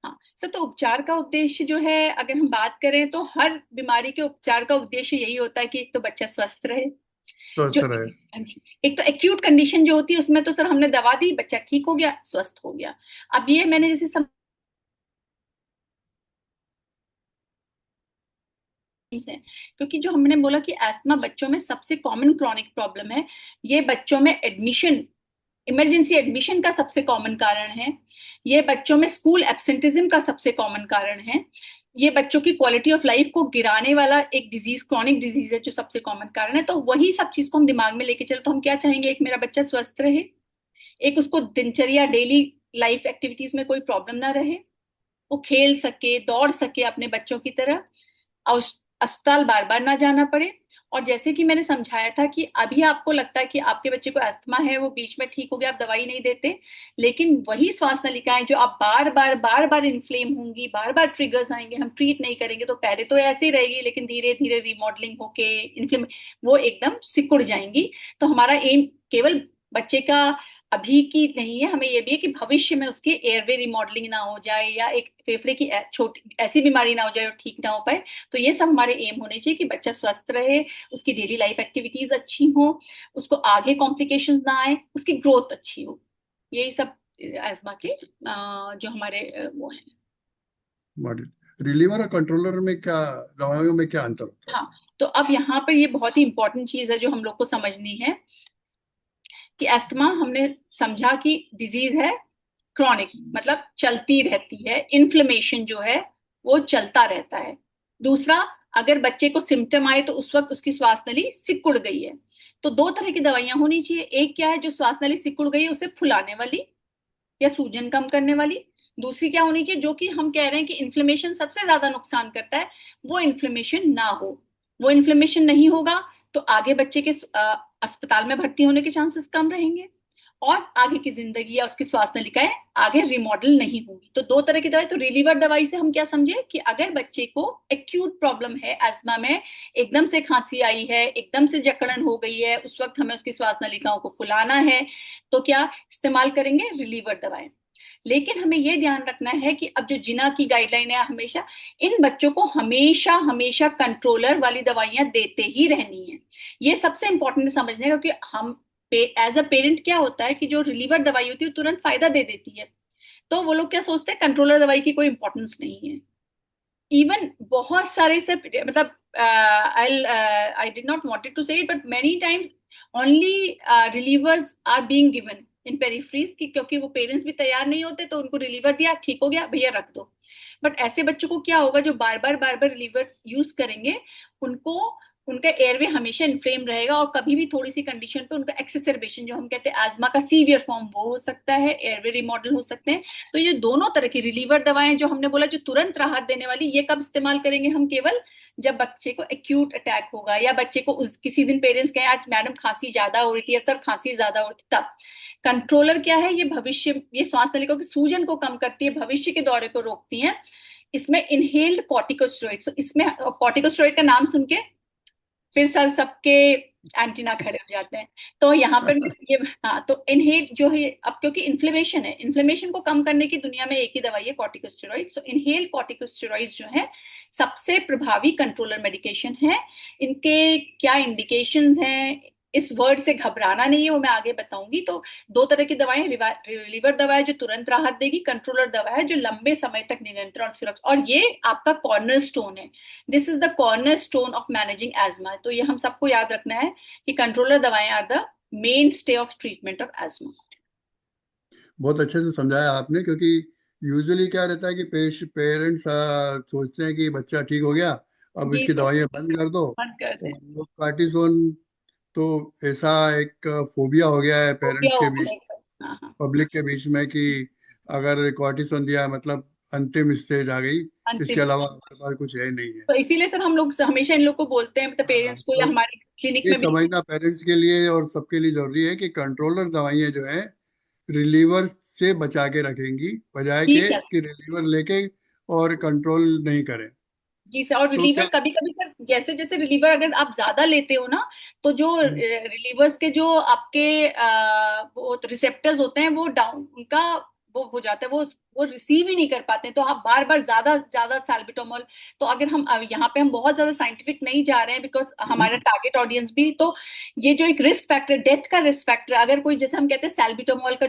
हाँ सर, तो उपचार का उद्देश्य जो है अगर हम बात करें तो हर बीमारी के उपचार का उद्देश्य यही होता है कि एक तो बच्चा स्वस्थ रहे। जो स्वस्थ रहे। हाँ जी, एक तो एक्यूट कंडीशन जो होती है उसमें तो सर हमने दवा दी, बच्चा ठीक हो गया, स्वस्थ हो गया। अब ये मैंने जैसे है, क्योंकि जो हमने बोला कि अस्थमा बच्चों में सबसे कॉमन क्रॉनिक प्रॉब्लम है, ये बच्चों में एडमिशन, इमरजेंसी एडमिशन का सबसे कॉमन कारण है, ये बच्चों में स्कूल एब्सेंटिज्म का सबसे कॉमन कारण है, ये बच्चों की क्वालिटी ऑफ लाइफ को गिराने वाला एक डिजीज, क्रॉनिक डिजीज है जो सबसे कॉमन कारण है। तो वही सब चीज को हम दिमाग में लेके चले तो हम क्या चाहेंगे, एक मेरा बच्चा स्वस्थ रहे, एक उसको दिनचर्या डेली लाइफ एक्टिविटीज में कोई प्रॉब्लम ना रहे, वो खेल सके, दौड़ सके अपने बच्चों की तरह, और अस्पताल बार बार ना जाना पड़े। और जैसे कि मैंने समझाया था कि अभी आपको लगता है कि आपके बच्चे को अस्थमा है, वो बीच में ठीक हो गया, आप दवाई नहीं देते, लेकिन वही श्वास नलिकाएं जो आप बार बार इन्फ्लेम होंगी, बार बार ट्रिगर्स आएंगे, हम ट्रीट नहीं करेंगे तो पहले तो ऐसे ही रहेगी, लेकिन धीरे धीरे रिमॉडलिंग होके इन्फ्लेम वो एकदम सिकुड़ जाएंगी। तो हमारा एम केवल बच्चे का अभी की नहीं है, हमें यह भी है कि भविष्य में उसकी एयरवे रिमॉडलिंग ना हो जाए या एक फेफड़े की छोटी ऐसी बीमारी ना हो जाए और ठीक ना हो पाए। तो ये सब हमारे एम होने चाहिए कि बच्चा स्वस्थ रहे, उसकी डेली लाइफ एक्टिविटीज अच्छी हो, उसको आगे कॉम्प्लिकेशंस ना आए, उसकी ग्रोथ अच्छी हो। यही सब अस्थमा के जो हमारे वो है। मॉडल रिलीवर और कंट्रोलर में क्या, दवाइयों में क्या अंतर होता है? हाँ, तो अब यहाँ पर ये बहुत ही इंपॉर्टेंट चीज है जो हम लोग को समझनी है कि अस्थमा हमने समझा कि डिजीज है क्रॉनिक, मतलब चलती रहती है, इन्फ्लेमेशन जो है वो चलता रहता है। दूसरा, अगर बच्चे को सिम्टम आए तो उस वक्त उसकी श्वास नली सिकुड़ गई है, तो दो तरह की दवाइयां होनी चाहिए। एक क्या है, जो श्वास नली सिकुड़ गई है उसे फुलाने वाली या सूजन कम करने वाली। दूसरी क्या होनी चाहिए, जो कि हम कह रहे हैं कि इन्फ्लेमेशन सबसे ज्यादा नुकसान करता है, वो इन्फ्लेमेशन ना हो। वो इन्फ्लेमेशन नहीं होगा तो आगे बच्चे के अस्पताल में भर्ती होने के चांसेस कम रहेंगे और आगे की जिंदगी या उसकी श्वास नलिकाएं आगे रिमॉडल नहीं होंगी। तो दो तरह की दवाई। तो रिलीवर दवाई से हम क्या समझे कि अगर बच्चे को एक्यूट प्रॉब्लम है अस्थमा में, एकदम से खांसी आई है, एकदम से जकड़न हो गई है, उस वक्त हमें उसकी श्वास नलिकाओं को फुलाना है, तो क्या इस्तेमाल करेंगे, रिलीवर दवाएं। लेकिन हमें यह ध्यान रखना है कि अब जो जिना की गाइडलाइन है, हमेशा इन बच्चों को हमेशा हमेशा कंट्रोलर वाली दवाइयां देते ही रहनी है। ये सबसे इंपॉर्टेंट समझने का, क्योंकि हम एज अ पेरेंट क्या होता है कि जो रिलीवर दवाई होती है तुरंत फायदा दे देती है, तो वो लोग क्या सोचते हैं, कंट्रोलर दवाई की कोई इंपॉर्टेंस नहीं है। इवन बहुत सारे से मतलब I did not wanted to say it but many times only relievers are being given in peripheries की, क्योंकि वो पेरेंट्स भी तैयार नहीं होते, तो उनको रिलीवर दिया, ठीक हो गया भैया रख दो। बट ऐसे बच्चों को क्या होगा जो बार बार रिलीवर यूज करेंगे, उनको उनका एयरवे हमेशा इन्फ्लेम रहेगा और कभी भी थोड़ी सी कंडीशन पे उनका एक्सेसरबेशन, जो हम कहते हैं आजमा का सीवियर फॉर्म, वो हो सकता है, एयरवे रिमॉडल हो सकते हैं। तो ये दोनों तरह की रिलीवर दवाएं जो हमने बोला जो तुरंत राहत देने वाली, ये कब इस्तेमाल करेंगे हम, केवल जब बच्चे को एक्यूट अटैक होगा या बच्चे को किसी दिन पेरेंट्स कहें आज मैडम खांसी ज्यादा हो रही थी या सर खांसी ज्यादा हो रही थी, तब। कंट्रोलर क्या है, ये भविष्य, ये श्वास नलिकाओं की सूजन को कम करती है, भविष्य के दौरे को रोकती है। इसमें इनहेल्ड कॉर्टिकोस्टेरॉइड, इसमें कॉर्टिकोस्टेरॉइड का नाम सुन के फिर सर सबके एंटीना खड़े हो जाते हैं। तो यहाँ पर ये, हाँ, तो इनहेल जो है, अब क्योंकि इन्फ्लेमेशन है, इन्फ्लेमेशन को कम करने की दुनिया में एक ही दवाई है, कॉर्टिकोस्टेरॉइड। सो इनहेल कॉर्टिकोस्टेरॉइड जो है सबसे प्रभावी कंट्रोलर मेडिकेशन है। इनके क्या इंडिकेशंस हैं, इस वर्ड से घबराना नहीं है, वो मैं आगे बताऊंगी। तो दो तरह की दवाएं, रिलीवर दवा है जो तुरंत राहत देगी, कंट्रोलर दवा है जो लंबे समय तक निरंतर और सुरक्षित, और ये आपका कॉर्नर स्टोन है। This is the corner stone of managing asthma. तो ये हम सबको याद रखना है कि कंट्रोलर दवाएं are the mainstay of treatment of asthma. बहुत अच्छे से समझाया आपने, क्योंकि यूजुअली क्या रहता है कि पेरेंट्स सोचते हैं कि बच्चा ठीक हो गया, अब जी इसकी सर, दवाइयाँ बंद कर दो। बंद कर तो दें। हम लोग कार्टिसोन तो ऐसा एक फोबिया हो गया है फोबिया पेरेंट्स हो के गया बीच, है सर। हाँ हाँ, पब्लिक के बीच में, कि अगर कॉर्टिसोन दिया मतलब अंतिम स्टेज आ गई, इसके अंतिम अलावा स्टेज। हमारे पास कुछ है नहीं है। तो इसीलिए सर हम लोग हमेशा इन लोग को बोलते हैं, मतलब हाँ, पेरेंट्स को, या तो हमारे क्लिनिक ये में भी। समझना पेरेंट्स के लिए और सबके लिए जरूरी है कि कंट्रोलर दवाइयाँ जो है रिलीवर से बचा के रखेंगी, बजाय जी के सर। कि रिलीवर लेके और कंट्रोल नहीं करें। जी सर, और तो रिलीवर क्या। कभी कभी सर, जैसे जैसे रिलीवर अगर आप ज्यादा लेते हो ना, तो जो हम्म, रिलीवर्स के जो आपके वो रिसेप्टर्स होते हैं वो डाउन, उनका वो हो जाता है, वो रिसीव ही नहीं कर पाते हैं, तो आप बार बार ज्यादा ज्यादा सैल्बिटोमॉल। तो अगर हम यहाँ पे हम बहुत ज्यादा साइंटिफिक नहीं जा रहे हैं, बिकॉज हमारा टारगेट ऑडियंस भी तो, ये जो एक रिस्क फैक्टर, डेथ का रिस्क फैक्टर, अगर कोई, जैसे हम कहते हैं सैल्बिटोमॉल का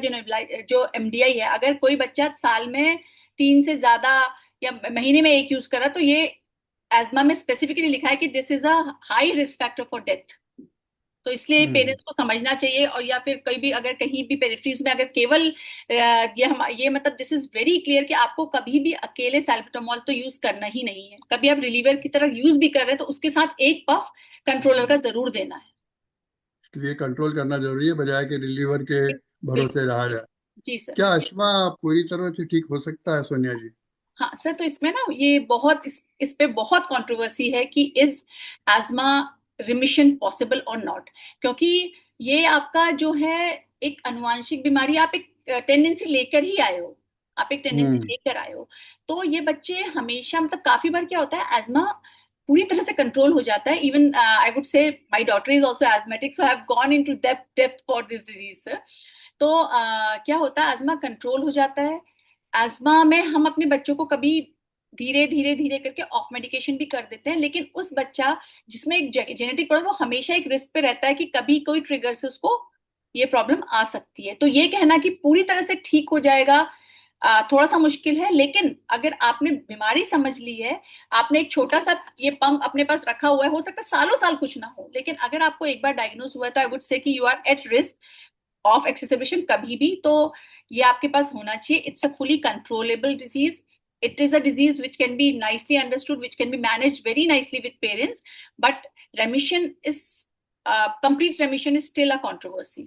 जो एमडीआई है, अगर कोई बच्चा साल में 3 से ज्यादा या महीने में एक यूज करा, तो ये एजमा में स्पेसिफिकली लिखा है कि this is a high risk factor for death. तो इसलिए हम्म, पेरेंट्स को समझना चाहिए। और या फिर कहीं भी, अगर कहीं भी पेरिफेरीज में अगर केवल ये मतलब दिस इज वेरी क्लियर कि आपको कभी भी अकेले सैल्बुटामॉल तो यूज करना ही नहीं है। कभी आप रिलीवर की तरह यूज भी कर रहे हैं तो उसके साथ एक पफ कंट्रोलर का जरूर देना है। तो ये कंट्रोल करना जरूरी है, बजाय के रिलीवर के बिल्कुल। भरोसे रहा जाए। जी सर। क्या अस्थमा पूरी तरह से ठीक हो सकता है, सोनिया जी? हाँ सर, तो इसमें ना ये बहुत, इस पे बहुत कंट्रोवर्सी है कि इज एजमा रिमिशन पॉसिबल और नॉट। क्योंकि ये आपका जो है एक अनुवांशिक बीमारी, आप एक टेंडेंसी लेकर ही आए हो, आप एक टेंडेंसी हम्म, लेकर आए हो। तो ये बच्चे हमेशा, मतलब काफी बार क्या होता है, एजमा पूरी तरह से कंट्रोल हो जाता है। Even I would say my daughter is also asthmatic, so I have gone into depth for this disease. तो क्या होता है, अस्थमा कंट्रोल हो जाता है। अस्थमा में हम अपने बच्चों को कभी धीरे धीरे धीरे करके ऑफ मेडिकेशन भी कर देते हैं, लेकिन उस बच्चा जिसमें एक जेनेटिक प्रॉब्लम, वो हमेशा एक रिस्क पे रहता है कि कभी कोई ट्रिगर से उसको ये प्रॉब्लम आ सकती है। तो ये कहना कि पूरी तरह से ठीक हो जाएगा थोड़ा सा मुश्किल है। लेकिन अगर आपने बीमारी समझ ली है, आपने एक छोटा सा ये पंप अपने पास रखा हुआ है, हो सकता है सालों साल कुछ ना हो, लेकिन अगर आपको एक बार डायग्नोज हुआ है, तो आई वुड से कि you are at risk of exacerbation कभी भी। तो ये आपके पास होना चाहिए। It's a fully controllable disease. It is a disease which can be nicely understood, which can be managed very nicely with parents, but remission is complete remission is still a controversy.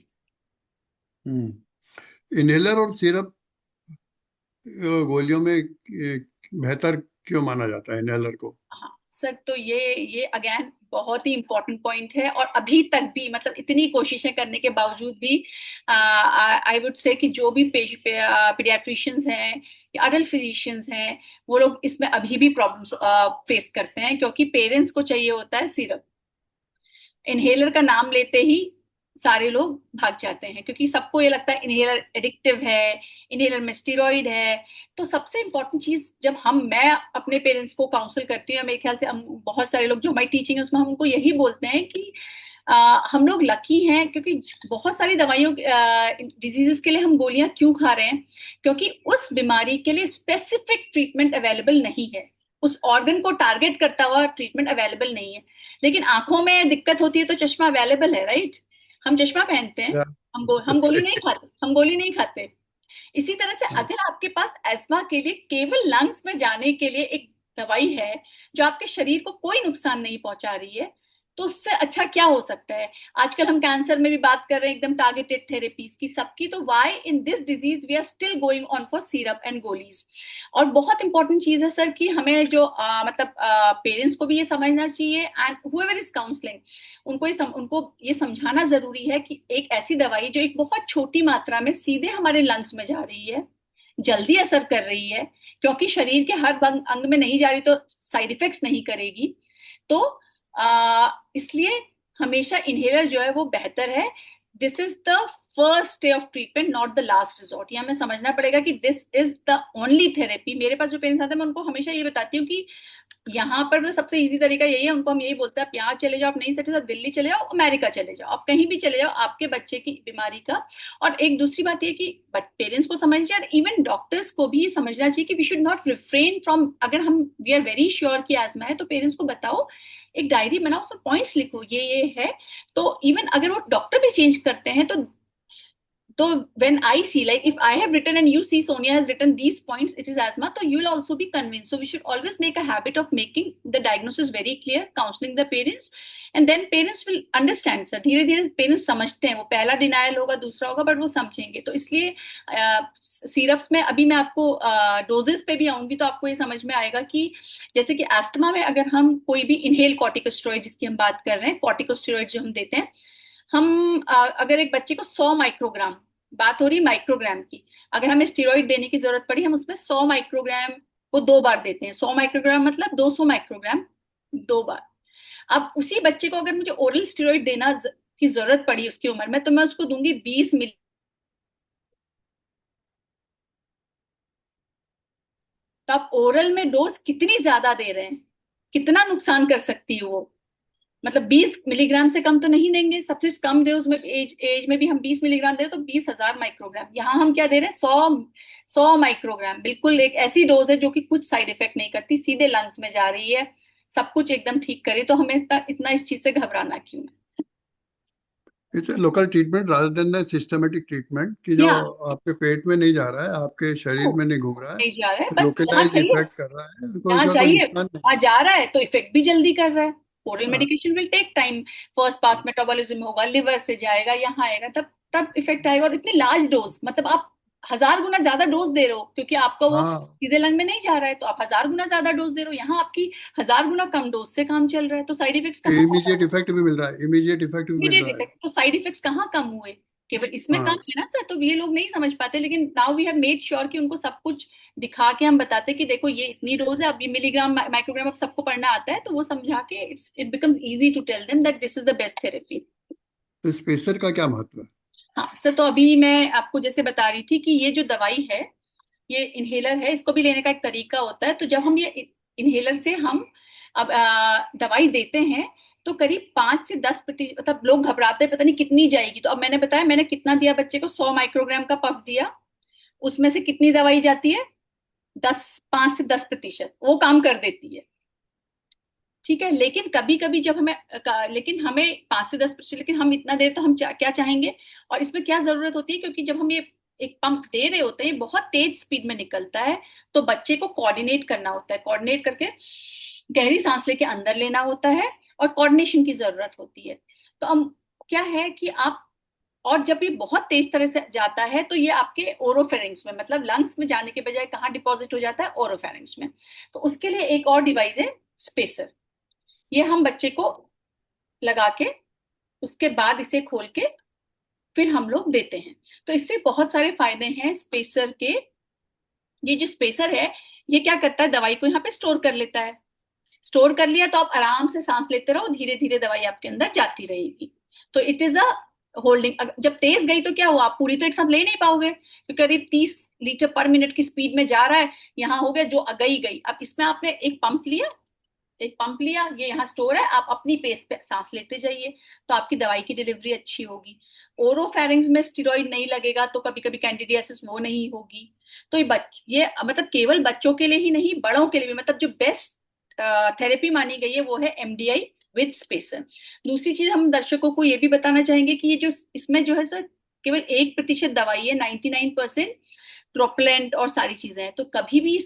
Hmm. Inhaler और syrup गोलियों में बेहतर क्यों माना जाता है inhaler को? हाँ सर, तो ये अगेन बहुत ही इंपॉर्टेंट पॉइंट है, और अभी तक भी, मतलब इतनी कोशिशें करने के बावजूद भी आई वुड से कि जो भी पीडियाट्रिशियंस हैं या अडल्ट फिजिशियंस हैं, वो लोग इसमें अभी भी प्रॉब्लम्स फेस करते हैं, क्योंकि पेरेंट्स को चाहिए होता है सिरप। इनहेलर का नाम लेते ही सारे लोग भाग जाते हैं, क्योंकि सबको ये लगता है इनहेलर एडिक्टिव है, इनहेलर में स्टेरॉइड है। तो सबसे इंपॉर्टेंट चीज, जब मैं अपने पेरेंट्स को काउंसिल करती हूँ, मेरे ख्याल से हम बहुत सारे लोग जो हमारी टीचिंग है उसमें हम उनको यही बोलते हैं कि हम लोग लकी हैं, क्योंकि बहुत सारी दवाइयों डिजीजेस के लिए हम गोलियां क्यों खा रहे हैं, क्योंकि उस बीमारी के लिए स्पेसिफिक ट्रीटमेंट अवेलेबल नहीं है, उस ऑर्गन को टारगेट करता हुआ ट्रीटमेंट अवेलेबल नहीं है। लेकिन आंखों में दिक्कत होती है तो चश्मा अवेलेबल है, राइट? हम चश्मा पहनते हैं, या हम गोली नहीं खाते, हम गोली नहीं खाते। इसी तरह से हाँ, अगर आपके पास एस्मा के लिए केवल लंग्स में जाने के लिए एक दवाई है जो आपके शरीर को कोई नुकसान नहीं पहुंचा रही है, तो उससे अच्छा क्या हो सकता है। आजकल हम कैंसर में भी बात कर रहे हैं एकदम टारगेटेड थेरेपीज की सबकी, तो why in this disease we are still going on for syrup and गोलीज। और बहुत इंपॉर्टेंट चीज है सर कि हमें जो मतलब पेरेंट्स को भी ये समझना चाहिए, एंड हुएवर इज काउंसलिंग, उनको ये समझाना जरूरी है कि एक ऐसी दवाई जो एक बहुत छोटी मात्रा में सीधे हमारे लंग्स में जा रही है, जल्दी असर कर रही है, क्योंकि शरीर के हर अंग में नहीं जा रही तो साइड इफेक्ट्स नहीं करेगी। तो इसलिए हमेशा इनहेलर जो है वो बेहतर है। This is the first day of treatment, not the last resort. ये हमें समझना पड़ेगा कि this is the only therapy. मेरे पास जो पेरेंट्स आते हैं मैं उनको हमेशा ये बताती हूँ कि यहाँ पर तो सबसे इजी तरीका यही है, उनको हम यही बोलते हैं आप यहाँ चले जाओ, आप नहीं सके तो दिल्ली चले जाओ, अमेरिका चले जाओ, आप कहीं भी चले जाओ आपके बच्चे की बीमारी का। और एक दूसरी बात ये कि पेरेंट्स को समझना चाहिए और इवन डॉक्टर्स को भी ये समझना चाहिए कि we should not refrain from, अगर हम वी आर वेरी श्योर कि एस्मा है तो पेरेंट्स को बताओ, एक डायरी बनाओ, उसमें पॉइंट्स लिखो ये है। तो इवन अगर वो डॉक्टर भी चेंज करते हैं तो when I see, like if I have written and you see Sonia has written these points, it is asthma, so you'll also be convinced. So we should always make a habit of making the diagnosis very clear, counseling the parents, and then parents will understand. Sir धीरे धीरे parents समझते हैं, वो पहला denial होगा दूसरा होगा but वो समझेंगे। तो इसलिए सिरप्स में अभी मैं आपको डोजेस पे भी आऊंगी तो आपको ये समझ में आएगा कि जैसे कि एस्थमा में अगर हम कोई भी इनहेल कॉर्टिकोस्टेरॉइड जिसकी हम बात कर रहे हैं, कॉर्टिकोस्टेरॉइड जो हम देते हैं, हम अगर एक बच्चे को 100 माइक्रोग्राम, बात हो रही माइक्रोग्राम की, अगर हमें स्टेरॉइड देने की जरूरत पड़ी हम उसमें 100 माइक्रोग्राम को 2 बार देते हैं। 100 माइक्रोग्राम मतलब 200 माइक्रोग्राम 2 बार। अब उसी बच्चे को अगर मुझे ओरल स्टेरॉइड देना की जरूरत पड़ी उसकी उम्र में तो मैं उसको दूंगी 20 मिली। तो आप ओरल में डोज कितनी ज्यादा दे रहे हैं, कितना नुकसान कर सकती है वो। मतलब 20 मिलीग्राम से कम तो नहीं देंगे, सबसे कम डोज में एज में भी हम 20 मिलीग्राम दे रहे हैं तो 20,000 माइक्रोग्राम। यहाँ हम क्या दे रहे हैं 100 माइक्रोग्राम, बिल्कुल एक ऐसी डोज है जो कि कुछ साइड इफेक्ट नहीं करती, सीधे लंग्स में जा रही है, सब कुछ एकदम ठीक करे। तो हमें इतना इस चीज से घबराना क्यों है। It's a local treatment rather than the systematic treatment कि जो या आपके पेट में नहीं जा रहा है, आपके शरीर में नहीं घूम रहा नहीं जा रहा है, है, बस जहाँ लोकलाइज चाहिए इफेक्ट कर रहा है, कोई जहाँ इसका कोई चाहिए नुकसान नहीं। वहां जा रहा है तो इफेक्ट भी जल्दी कर रहा है। ओरल हाँ, medication will take time, first pass metabolism होगा, लिवर से जाएगा, यहाँ आएगा, तब तब इफेक्ट आएगा। और इतनी लार्ज डोज, मतलब आप 1000 गुना ज्यादा डोज दे रहे हो क्योंकि आपका वो हाँ, सीधे लंग में नहीं जा रहा है, तो आप 1000 गुना ज्यादा डोज दे रहे हो। यहाँ आपकी 1000 गुना कम डोज से काम चल रहा है, तो साइड इफेक्ट्स कहाँ, इमीडिएट इफेक्ट भी मिल रहा है, इमीडिएट इफेक्ट भी मिल इमीडिएट रहा है। इफेक्ट, तो साइड इफेक्ट्स कहाँ कम हुए, केवल इसमें कम हाँ, है ना सर। तो ये लोग नहीं समझ पाते, लेकिन now we have made sure कि उनको सब कुछ दिखा के हम बताते कि देखो ये इतनी डोज है, अब ये मिलीग्राम माइक्रोग्राम अब सबको पढ़ना आता है, तो वो समझा के it becomes easy to tell them that this is the best therapy. तो स्पेसर का क्या महत्व है? हाँ सर, तो अभी मैं आपको जैसे बता रही थी कि ये जो दवाई है, ये इनहेलर है, इसको भी लेने का एक तरीका होता है। तो जब हम ये इनहेलर से हम अब दवाई देते हैं तो करीब 5 से 10%, मतलब लोग घबराते हैं पता नहीं कितनी जाएगी। तो अब मैंने बताया मैंने कितना दिया बच्चे को, 100 माइक्रोग्राम का पफ दिया, उसमें से कितनी दवाई जाती है, 5 से 10% वो काम कर देती है। ठीक है, लेकिन कभी कभी जब लेकिन हमें 5 से 10%, लेकिन हम इतना देर तो हम क्या चाहेंगे। और इसमें क्या जरूरत होती है, क्योंकि जब हम ये एक पंप दे रहे होते हैं बहुत तेज स्पीड में निकलता है, तो बच्चे को कोऑर्डिनेट करना होता है, कोऑर्डिनेट करके गहरी सांस लेके अंदर लेना होता है और कोऑर्डिनेशन की जरूरत होती है। तो हम क्या है कि आप, और जब ये बहुत तेज तरह से जाता है तो ये आपके ओरोफेरिंग्स में, मतलब लंग्स में जाने के बजाय कहाँ डिपॉजिट हो जाता है, ओरोफेरिंग्स में। तो उसके लिए एक और डिवाइस है स्पेसर, ये हम बच्चे को लगा के उसके बाद इसे खोल के फिर हम लोग देते हैं। तो इससे बहुत सारे फायदे हैं स्पेसर के। ये जो स्पेसर है ये क्या करता है, दवाई को यहाँ पे स्टोर कर लेता है, स्टोर कर लिया तो आप आराम से सांस लेते रहो, धीरे धीरे दवाई आपके अंदर जाती रहेगी। तो इट इज अ होल्डिंग। जब तेज गई तो क्या हुआ, आप पूरी तो एक साथ ले नहीं पाओगे क्योंकि करीब 30 लीटर पर मिनट की स्पीड में जा रहा है, यहाँ हो गया जो गई गई। अब इसमें आपने एक पंप लिया, ये यहाँ स्टोर है, आप अपनी पेस पे सांस लेते जाइए, तो आपकी दवाई की डिलीवरी अच्छी होगी। ओरोफेरिंग्स में स्टेरॉइड नहीं लगेगा तो कभी कभी कैंडिडियासिस वो नहीं होगी। तो ये मतलब केवल बच्चों के लिए ही नहीं, बड़ों के लिए भी, मतलब जो बेस्ट थेरेपी मानी गई है वो है एमडीआई विद स्पेसर। दूसरी चीज हम दर्शकों को ये भी बताना चाहेंगे कि ये जो इसमें जो है सर केवल 1% दवाई है, 99% प्रोपेलेंट और सारी चीजें हैं। तो कभी भी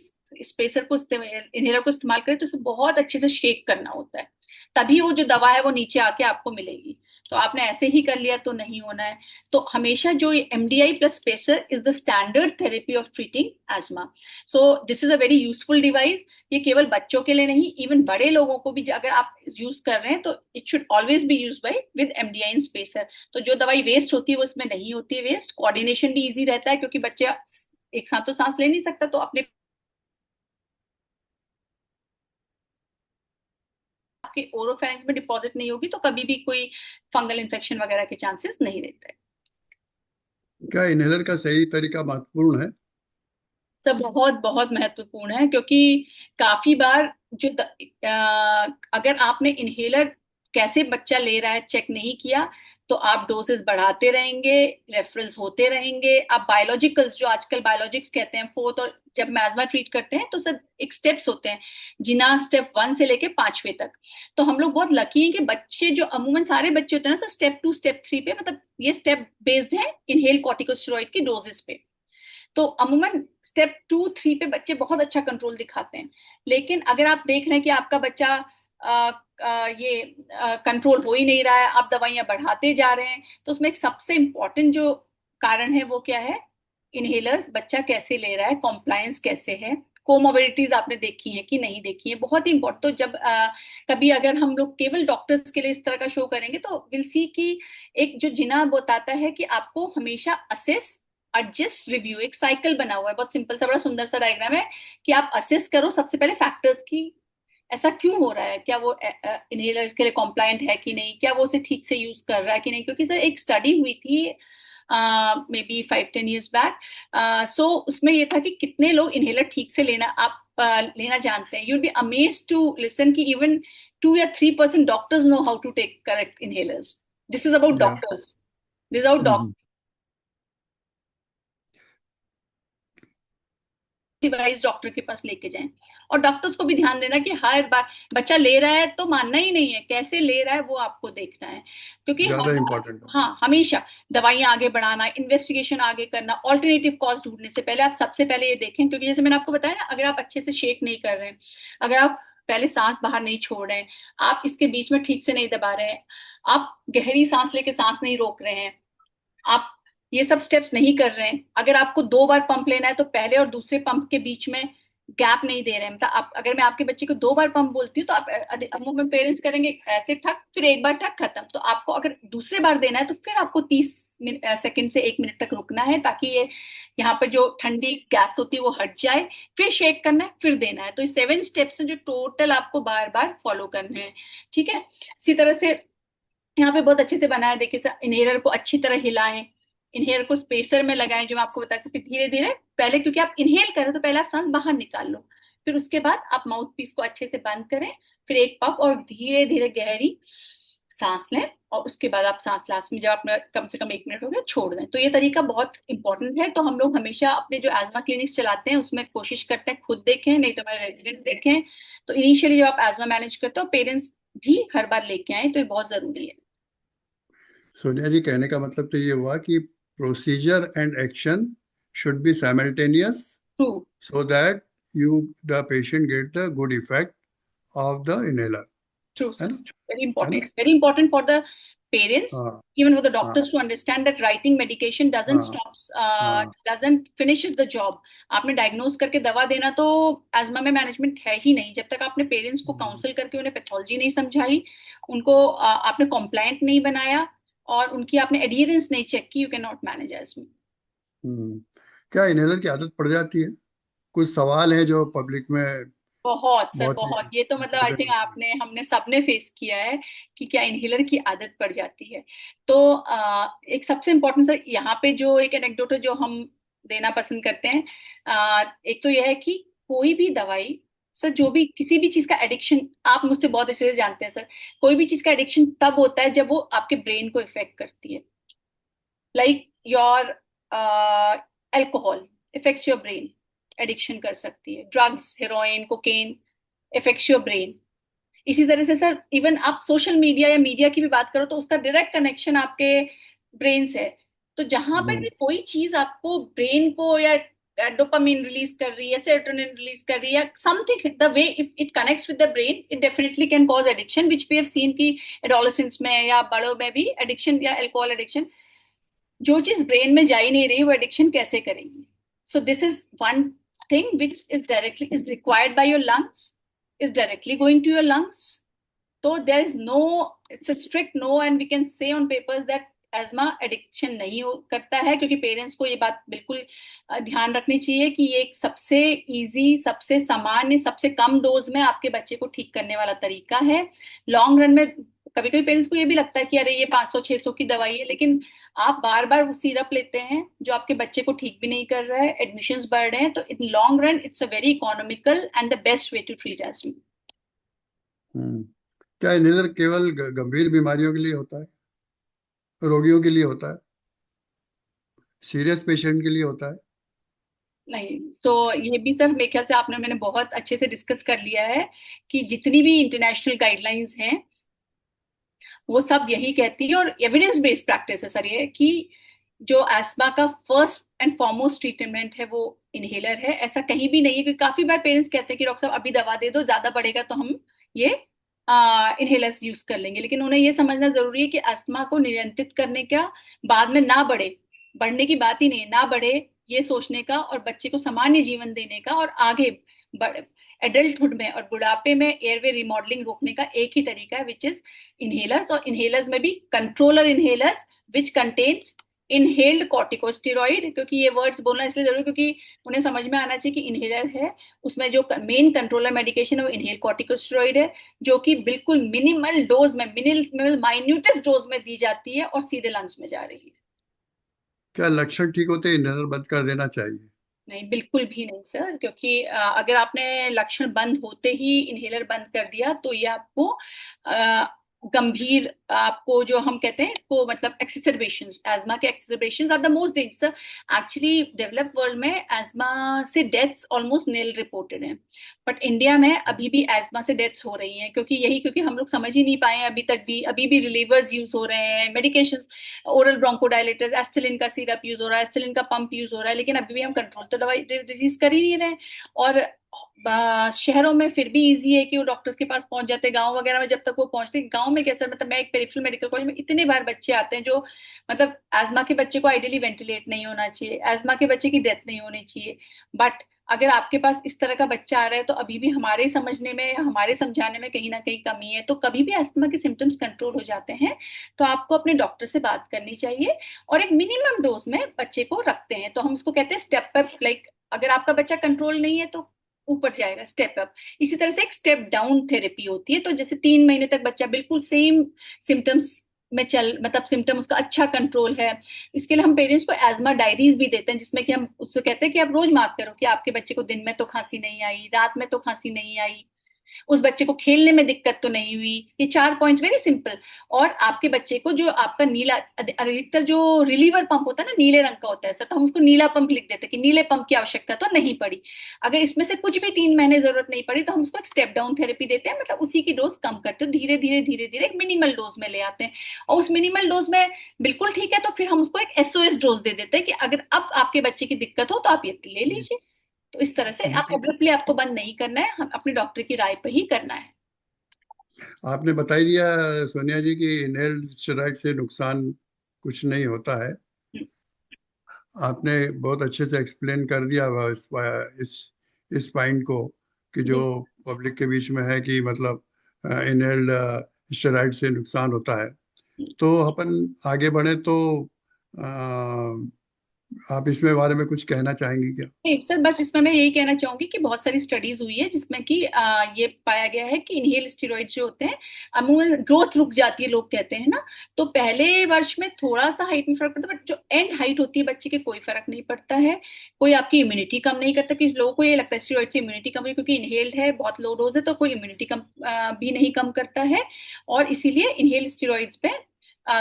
स्पेसर को इनहेलर को इस्तेमाल करें तो उसे बहुत अच्छे से शेक करना होता है, तभी वो जो दवा है वो नीचे आके आपको मिलेगी। तो आपने ऐसे ही कर लिया तो नहीं होना है। तो हमेशा जो MDI plus spacer is the standard therapy of treating ESMA. So this is a very useful device. ये केवल बच्चों के लिए नहीं, इवन बड़े लोगों को भी अगर आप यूज कर रहे हैं तो it should always be use by with MDI and spacer. तो जो दवाई वेस्ट होती है वो इसमें नहीं होती है वेस्ट, कोऑर्डिनेशन भी इजी रहता है क्योंकि बच्चे एक साथ तो सांस ले नहीं सकता, तो अपने आपके ओरोफेरिंक्स में डिपॉजिट नहीं होगी तो कभी भी कोई फंगल इन्फेक्शन वगैरह के चांसेस नहीं रहते हैं। क्या इनहेलर का सही तरीका महत्वपूर्ण है? सब बहुत बहुत महत्वपूर्ण है, क्योंकि काफी बार अगर आपने इनहेलर कैसे बच्चा ले रहा है चेक नहीं किया तो आप डोजेस बढ़ाते रहेंगे, रेफरल्स होते रहेंगे। आप बायोलॉजिकल्स, जो आजकल बायोलॉजिक्स कहते हैं, फोर्थ, और जब मैजमा ट्रीट करते हैं तो सर एक स्टेप्स होते हैं, जिना स्टेप 1 से लेके 5वें तक। तो हम लोग बहुत लकी हैं कि बच्चे जो अमूमन सारे बच्चे होते हैं ना सर, स्टेप 2 स्टेप 3 पे, मतलब ये स्टेप बेस्ड है इनहेल कॉर्टिकोस्टेरॉइड की डोजेस पे। तो अमूमन स्टेप 2 3 पे बच्चे बहुत अच्छा कंट्रोल दिखाते हैं। लेकिन अगर आप देख रहे हैं कि आपका बच्चा ये कंट्रोल हो ही नहीं रहा है, आप दवाइयां बढ़ाते जा रहे हैं, तो उसमें एक सबसे इंपॉर्टेंट जो कारण है वो क्या है, इनहेलर्स बच्चा कैसे ले रहा है, कॉम्प्लायंस कैसे है, कोमोबिडिटीज आपने देखी है कि नहीं देखी है, बहुत ही इंपॉर्टेंट। तो जब कभी अगर हम लोग केवल डॉक्टर्स के लिए इस तरह का शो करेंगे तो विल सी कि एक जो जिना बताता है कि आपको हमेशा असेस, एडजस्ट, रिव्यू, एक साइकिल बना हुआ है, बहुत सिंपल सा बड़ा सुंदर सा डायग्राम है कि आप असेस करो सबसे पहले फैक्टर्स की, ऐसा क्यों हो रहा है, क्या वो इनहेलर्स के लिए कॉम्प्लायंट है कि नहीं, क्या वो उसे ठीक से यूज कर रहा है कि नहीं। क्योंकि सर एक स्टडी हुई थी मे बी 5-10 years बैक, सो उसमें ये था कि कितने लोग इनहेलर ठीक से लेना आप लेना जानते हैं। You'd be amazed to listen कि इवन 2 या 3% doctors know how to take correct inhalers. This is about या। Doctors, this is about device doctor के पास लेके जाएं। और डॉक्टर्स को भी ध्यान देना कि हर बार बच्चा ले रहा है तो मानना ही नहीं है, कैसे ले रहा है वो आपको देखना है। क्योंकि ज्यादा इम्पोर्टेंट है। हाँ, हमेशा दवाइयां आगे बढ़ाना, इन्वेस्टिगेशन आगे करना, ऑल्टरनेटिव कॉज ढूंढने से पहले आप सबसे पहले ये देखें। क्योंकि जैसे मैंने आपको बताया ना, अगर आप अच्छे से शेक नहीं कर रहे हैं, अगर आप पहले सांस बाहर नहीं छोड़ रहे हैं, आप इसके बीच में ठीक से नहीं दबा रहे हैं, आप गहरी सांस लेके सांस नहीं रोक रहे हैं, आप ये सब स्टेप्स नहीं कर रहे हैं, अगर आपको 2 बार पंप लेना है तो पहले और दूसरे पंप के बीच में गैप नहीं दे रहे हैं, मतलब आप, अगर मैं आपके बच्चे को 2 बार पंप बोलती हूँ तो आप अमूमन पेरेंट्स करेंगे ऐसे ठक, फिर 1 बार ठक, खत्म। तो आपको अगर दूसरे बार देना है तो फिर आपको 30 सेकंड से 1 मिनट तक रुकना है, ताकि ये यहाँ पे जो ठंडी गैस होती है वो हट जाए, फिर शेक करना है, फिर देना है। तो ये 7 स्टेप्स हैं जो टोटल आपको बार बार फॉलो करने हैं। ठीक है, इसी तरह से यहाँ पे बहुत अच्छे से बनाया, देखिए सर, इनहेलर को अच्छी तरह हिलाएं, इनहेलर को स्पेसर में लगाएं, जो मैं आपको बताया, फिर धीरे धीरे, पहले क्योंकि आप इनहेल करें तो पहले आप सांस बाहर निकाल लो, फिर उसके बाद आप माउथ पीस को अच्छे से बंद करें, फिर एक पफ और धीरे धीरे गहरी सांस लें, और उसके बाद आप सांस लास्ट में जब आपने कम से कम 1 मिनट हो गया छोड़ दें। तो ये तरीका बहुत इंपॉर्टेंट है। तो हम लोग हमेशा अपने जो एजमा क्लिनिक्स चलाते हैं उसमें कोशिश करते हैं खुद देखें, नहीं तो हमारे रेजिडेंट देखें। तो इनिशियली जब आप एजमा मैनेज करते हो, पेरेंट्स भी हर बार लेके आए, तो ये बहुत जरूरी है। सोनिया जी, कहने का मतलब तो ये हुआ कि procedure and action should be simultaneous true, so that the patient get the good effect of the inhaler. True है सर, ना? वेरी है इंपॉर्टेंट, ना? Very important for the parents, हाँ even for the हाँ doctors to understand that writing medication doesn't हाँ stops, हाँ। doesn't finishes the job। आपने diagnose करके दवा देना तो एजमा में मैनेजमेंट है ही नहीं, जब तक आपने पेरेंट्स को काउंसिल करके उन्हें पैथोलॉजी नहीं समझाई, उनको आपने कॉम्प्लायंट नहीं बनाया, और उनकी आपने एडियरेंस नहीं चेक की, you can not manage asthma. Hmm. क्या इनहेलर की आदत पड़ जाती है? कुछ सवाल है जो पब्लिक में बहुत सर, बहुत ही बहुत, ये तो मतलब आई इम्पोर्टेंट थिंक होते हैं। आपने, हमने सबने फेस किया है कि क्या इनहेलर की आदत पड़ जाती है। तो एक सबसे इम्पोर्टेंट सर यहाँ पे जो एक एनेक्डोट है जो हम देना पसंद करते हैं, एक तो यह है कि कोई भी दवाई, सर जो भी किसी भी चीज का एडिक्शन, आप मुझसे बहुत अच्छे से जानते हैं सर, कोई भी चीज का एडिक्शन तब होता है जब वो आपके ब्रेन को इफेक्ट करती है। Like your alcohol effects your brain, addiction कर सकती है, drugs, heroin, cocaine effects your brain. इसी तरह से सर इवन आप सोशल मीडिया या मीडिया की भी बात करो तो उसका डायरेक्ट कनेक्शन आपके ब्रेन से है। तो जहां पर हम्म भी कोई चीज आपको ब्रेन को या डोपामिन रिलीज कर रही है, सेरोटोनिन रिलीज कर रही है, something the way if it connects with the brain, it definitely can cause addiction, which we have seen की एडोलेसेंस में या बड़ों में भी एडिक्शन या अल्कोहल एडिक्शन। जो चीज ब्रेन में जा ही नहीं रही वो एडिक्शन कैसे करेगी। So this is one thing which is directly is required by your lungs, is directly going to your lungs. So there is no, it's a strict no, and we can say on papers that asthma addiction नहीं हो करता है, क्योंकि parents को ये बात बिल्कुल ध्यान रखनी चाहिए कि ये एक सबसे इजी, सबसे सामान्य, सबसे कम डोज में आपके बच्चे को ठीक करने वाला तरीका है। लॉन्ग रन में कभी कभी पेरेंट्स को ये भी लगता है कि अरे ये 500-600 की दवाई है, लेकिन आप बार बार वो सिरप लेते हैं जो आपके बच्चे को ठीक भी नहीं कर रहा है, एडमिशन्स बढ़ रहे हैं, तो in long run it's a very economical and the best way to treat asthma. Hmm. क्या इन्हेलर केवल गंभीर बीमारियों के लिए होता है, रोगियों के लिए होता है, सीरियस पेशेंट के लिए होता है? नहीं, तो ये भी सर मेरे ख्याल से आपने मैंने बहुत अच्छे से डिस्कस कर लिया है कि जितनी भी इंटरनेशनल गाइडलाइंस हैं वो सब यही कहती है, और एविडेंस बेस्ड प्रैक्टिस है सर ये, कि जो एस्मा का फर्स्ट एंड फॉरमोस्ट ट्रीटमेंट है वो इनहेलर है। ऐसा कहीं भी नहीं है, क्योंकि काफी बार पेरेंट्स कहते हैं कि डॉक्टर साहब अभी दवा दे दो, ज्यादा बढ़ेगा तो हम ये इनहेलर्स यूज कर लेंगे, लेकिन उन्हें ये समझना जरूरी है कि अस्थमा को नियंत्रित करने का, बाद में ना बढ़े, बढ़ने की बात ही नहीं है, ना बढ़े ये सोचने का, और बच्चे को सामान्य जीवन देने का, और आगे एडल्टहुड में और बुढ़ापे में एयरवे रिमॉडलिंग रोकने का एक ही तरीका है, विच इज इनहेलर्स। और इनहेलर्स में भी controller inhalers which contains inhaled corticosteroid, क्योंकि ये वर्ड्स बोलना इसलिए जरूरी क्योंकि उन्हें समझ में आना चाहिए कि इनहेलर है, उसमें जो मेन कंट्रोलर मेडिकेशन है वो इनहेल कॉर्टिकोस्टेरॉइड है, जो कि बिल्कुल मिनिमल डोज में, मिनिमल माइन्यूटेस्ट डोज में दी जाती है और सीधे लंग्स में जा रही है। क्या लक्षण ठीक होते ही इन्हेलर बंद कर देना चाहिए? नहीं, बिल्कुल भी नहीं सर, क्योंकि अगर आपने लक्षण बंद होते ही इनहेलर बंद कर दिया तो ये आपको अ, गंभीर, आपको जो हम कहते हैं इसको, मतलब एक्सेसरबेशंस, एस्मा के exacerbations are the most dangerous. Actually developed world में एस्मा से डेथ्स ऑलमोस्ट नेल रिपोर्टेड हैं, बट इंडिया में अभी भी एस्मा से डेथ्स हो रही हैं, क्योंकि हम लोग समझ ही नहीं पाए हैं अभी तक भी, अभी भी रिलीवर्स यूज हो रहे हैं, मेडिकेशंस, ओरल ब्रोंकोडायलेटर्स, एस्थिलिन का सिरप यूज हो रहा है, एस्थिलिन का पंप यूज हो रहा है, लेकिन अभी भी हम कंट्रोल तो दवाई डिजीज कर ही नहीं रहे हैं। और शहरों में फिर भी इजी है कि वो डॉक्टर्स के पास पहुंच जाते हैं, गांव वगैरह में जब तक वो पहुंचते, गांव में कैसे, मतलब मैं एक पेरिफेरल मेडिकल कॉलेज में इतने बार बच्चे आते हैं जो, मतलब एस्मा के बच्चे को आइडियली वेंटिलेट नहीं होना चाहिए, एस्मा के बच्चे की डेथ नहीं होनी चाहिए, बट अगर आपके पास इस तरह का बच्चा आ रहा है तो अभी भी हमारे समझने में, हमारे समझाने में कहीं ना कहीं कमी है। तो कभी भी अस्थमा के सिम्टम्स कंट्रोल हो जाते हैं तो आपको अपने डॉक्टर से बात करनी चाहिए, और एक मिनिमम डोज में बच्चे को रखते हैं, तो हम उसको कहते हैं स्टेप अप। लाइक अगर आपका बच्चा कंट्रोल नहीं है तो ऊपर जाएगा, स्टेप अप। इसी तरह से एक स्टेप डाउन थेरेपी होती है, तो जैसे 3 महीने तक बच्चा बिल्कुल सेम सिम्टम्स में चल, मतलब सिम्टम उसका अच्छा कंट्रोल है, इसके लिए हम पेरेंट्स को एस्मा डायरीज भी देते हैं, जिसमें कि हम उससे कहते हैं कि आप रोज मार्क करो कि आपके बच्चे को दिन में तो खांसी नहीं आई, रात में तो खांसी नहीं आई, उस बच्चे को खेलने में दिक्कत तो नहीं हुई। ये 4 पॉइंट्स वेरी सिंपल। और आपके बच्चे को जो आपका नीला, अधिकतर जो रिलीवर पंप होता है ना, नीले रंग का होता है सर, तो हम उसको नीला पंप लिख देते हैं कि नीले पंप की आवश्यकता तो नहीं पड़ी। अगर इसमें से कुछ भी 3 महीने जरूरत नहीं पड़ी तो हम उसको एक स्टेप डाउन थेरेपी देते हैं, मतलब उसी की डोज कम करते हैं, धीरे धीरे धीरे धीरे एक मिनिमल डोज में ले आते हैं, और उस मिनिमल डोज में बिल्कुल ठीक है तो फिर हम उसको एक एसओएस डोज दे देते हैं कि अगर अब आपके बच्चे की दिक्कत हो तो आप ये ले लीजिए। तो इस तरह से आप एब्रप्टली आपको बंद नहीं करना है, हम अपने डॉक्टर की राय पे ही करना है। आपने बता ही दिया सोनिया जी कि इनहेल्ड स्टेरॉइड से नुकसान कुछ नहीं होता है। हम्म, आपने बहुत अच्छे से एक्सप्लेन कर दिया वह इस पॉइंट को, कि जो जी। पब्लिक के बीच में है कि मतलब इनहेल्ड स्टेरॉइड से नुकसान होता है। तो अपन आगे बढ़े तो आप इसमें बारे में कुछ कहना चाहेंगी क्या? नहीं सर, बस इसमें मैं यही कहना चाहूंगी कि बहुत सारी स्टडीज हुई है जिसमें कि ये पाया गया है कि इनहेल स्टेरॉइड जो होते हैं, अमूमन ग्रोथ रुक जाती है लोग कहते हैं ना, तो पहले वर्ष में थोड़ा सा हाइट में फर्क पड़ता है, बट जो एंड हाइट होती है बच्चे के कोई फर्क नहीं पड़ता है, कोई आपकी इम्यूनिटी कम नहीं करता। कि लोगों को ये लगता है स्टेरॉइड से इम्यूनिटी कम हुई, क्योंकि इनहेल्ड है, बहुत लो डोज है, तो कोई इम्यूनिटी कम भी नहीं कम करता है, और इसीलिए इनहेल स्टेरॉइड्स पे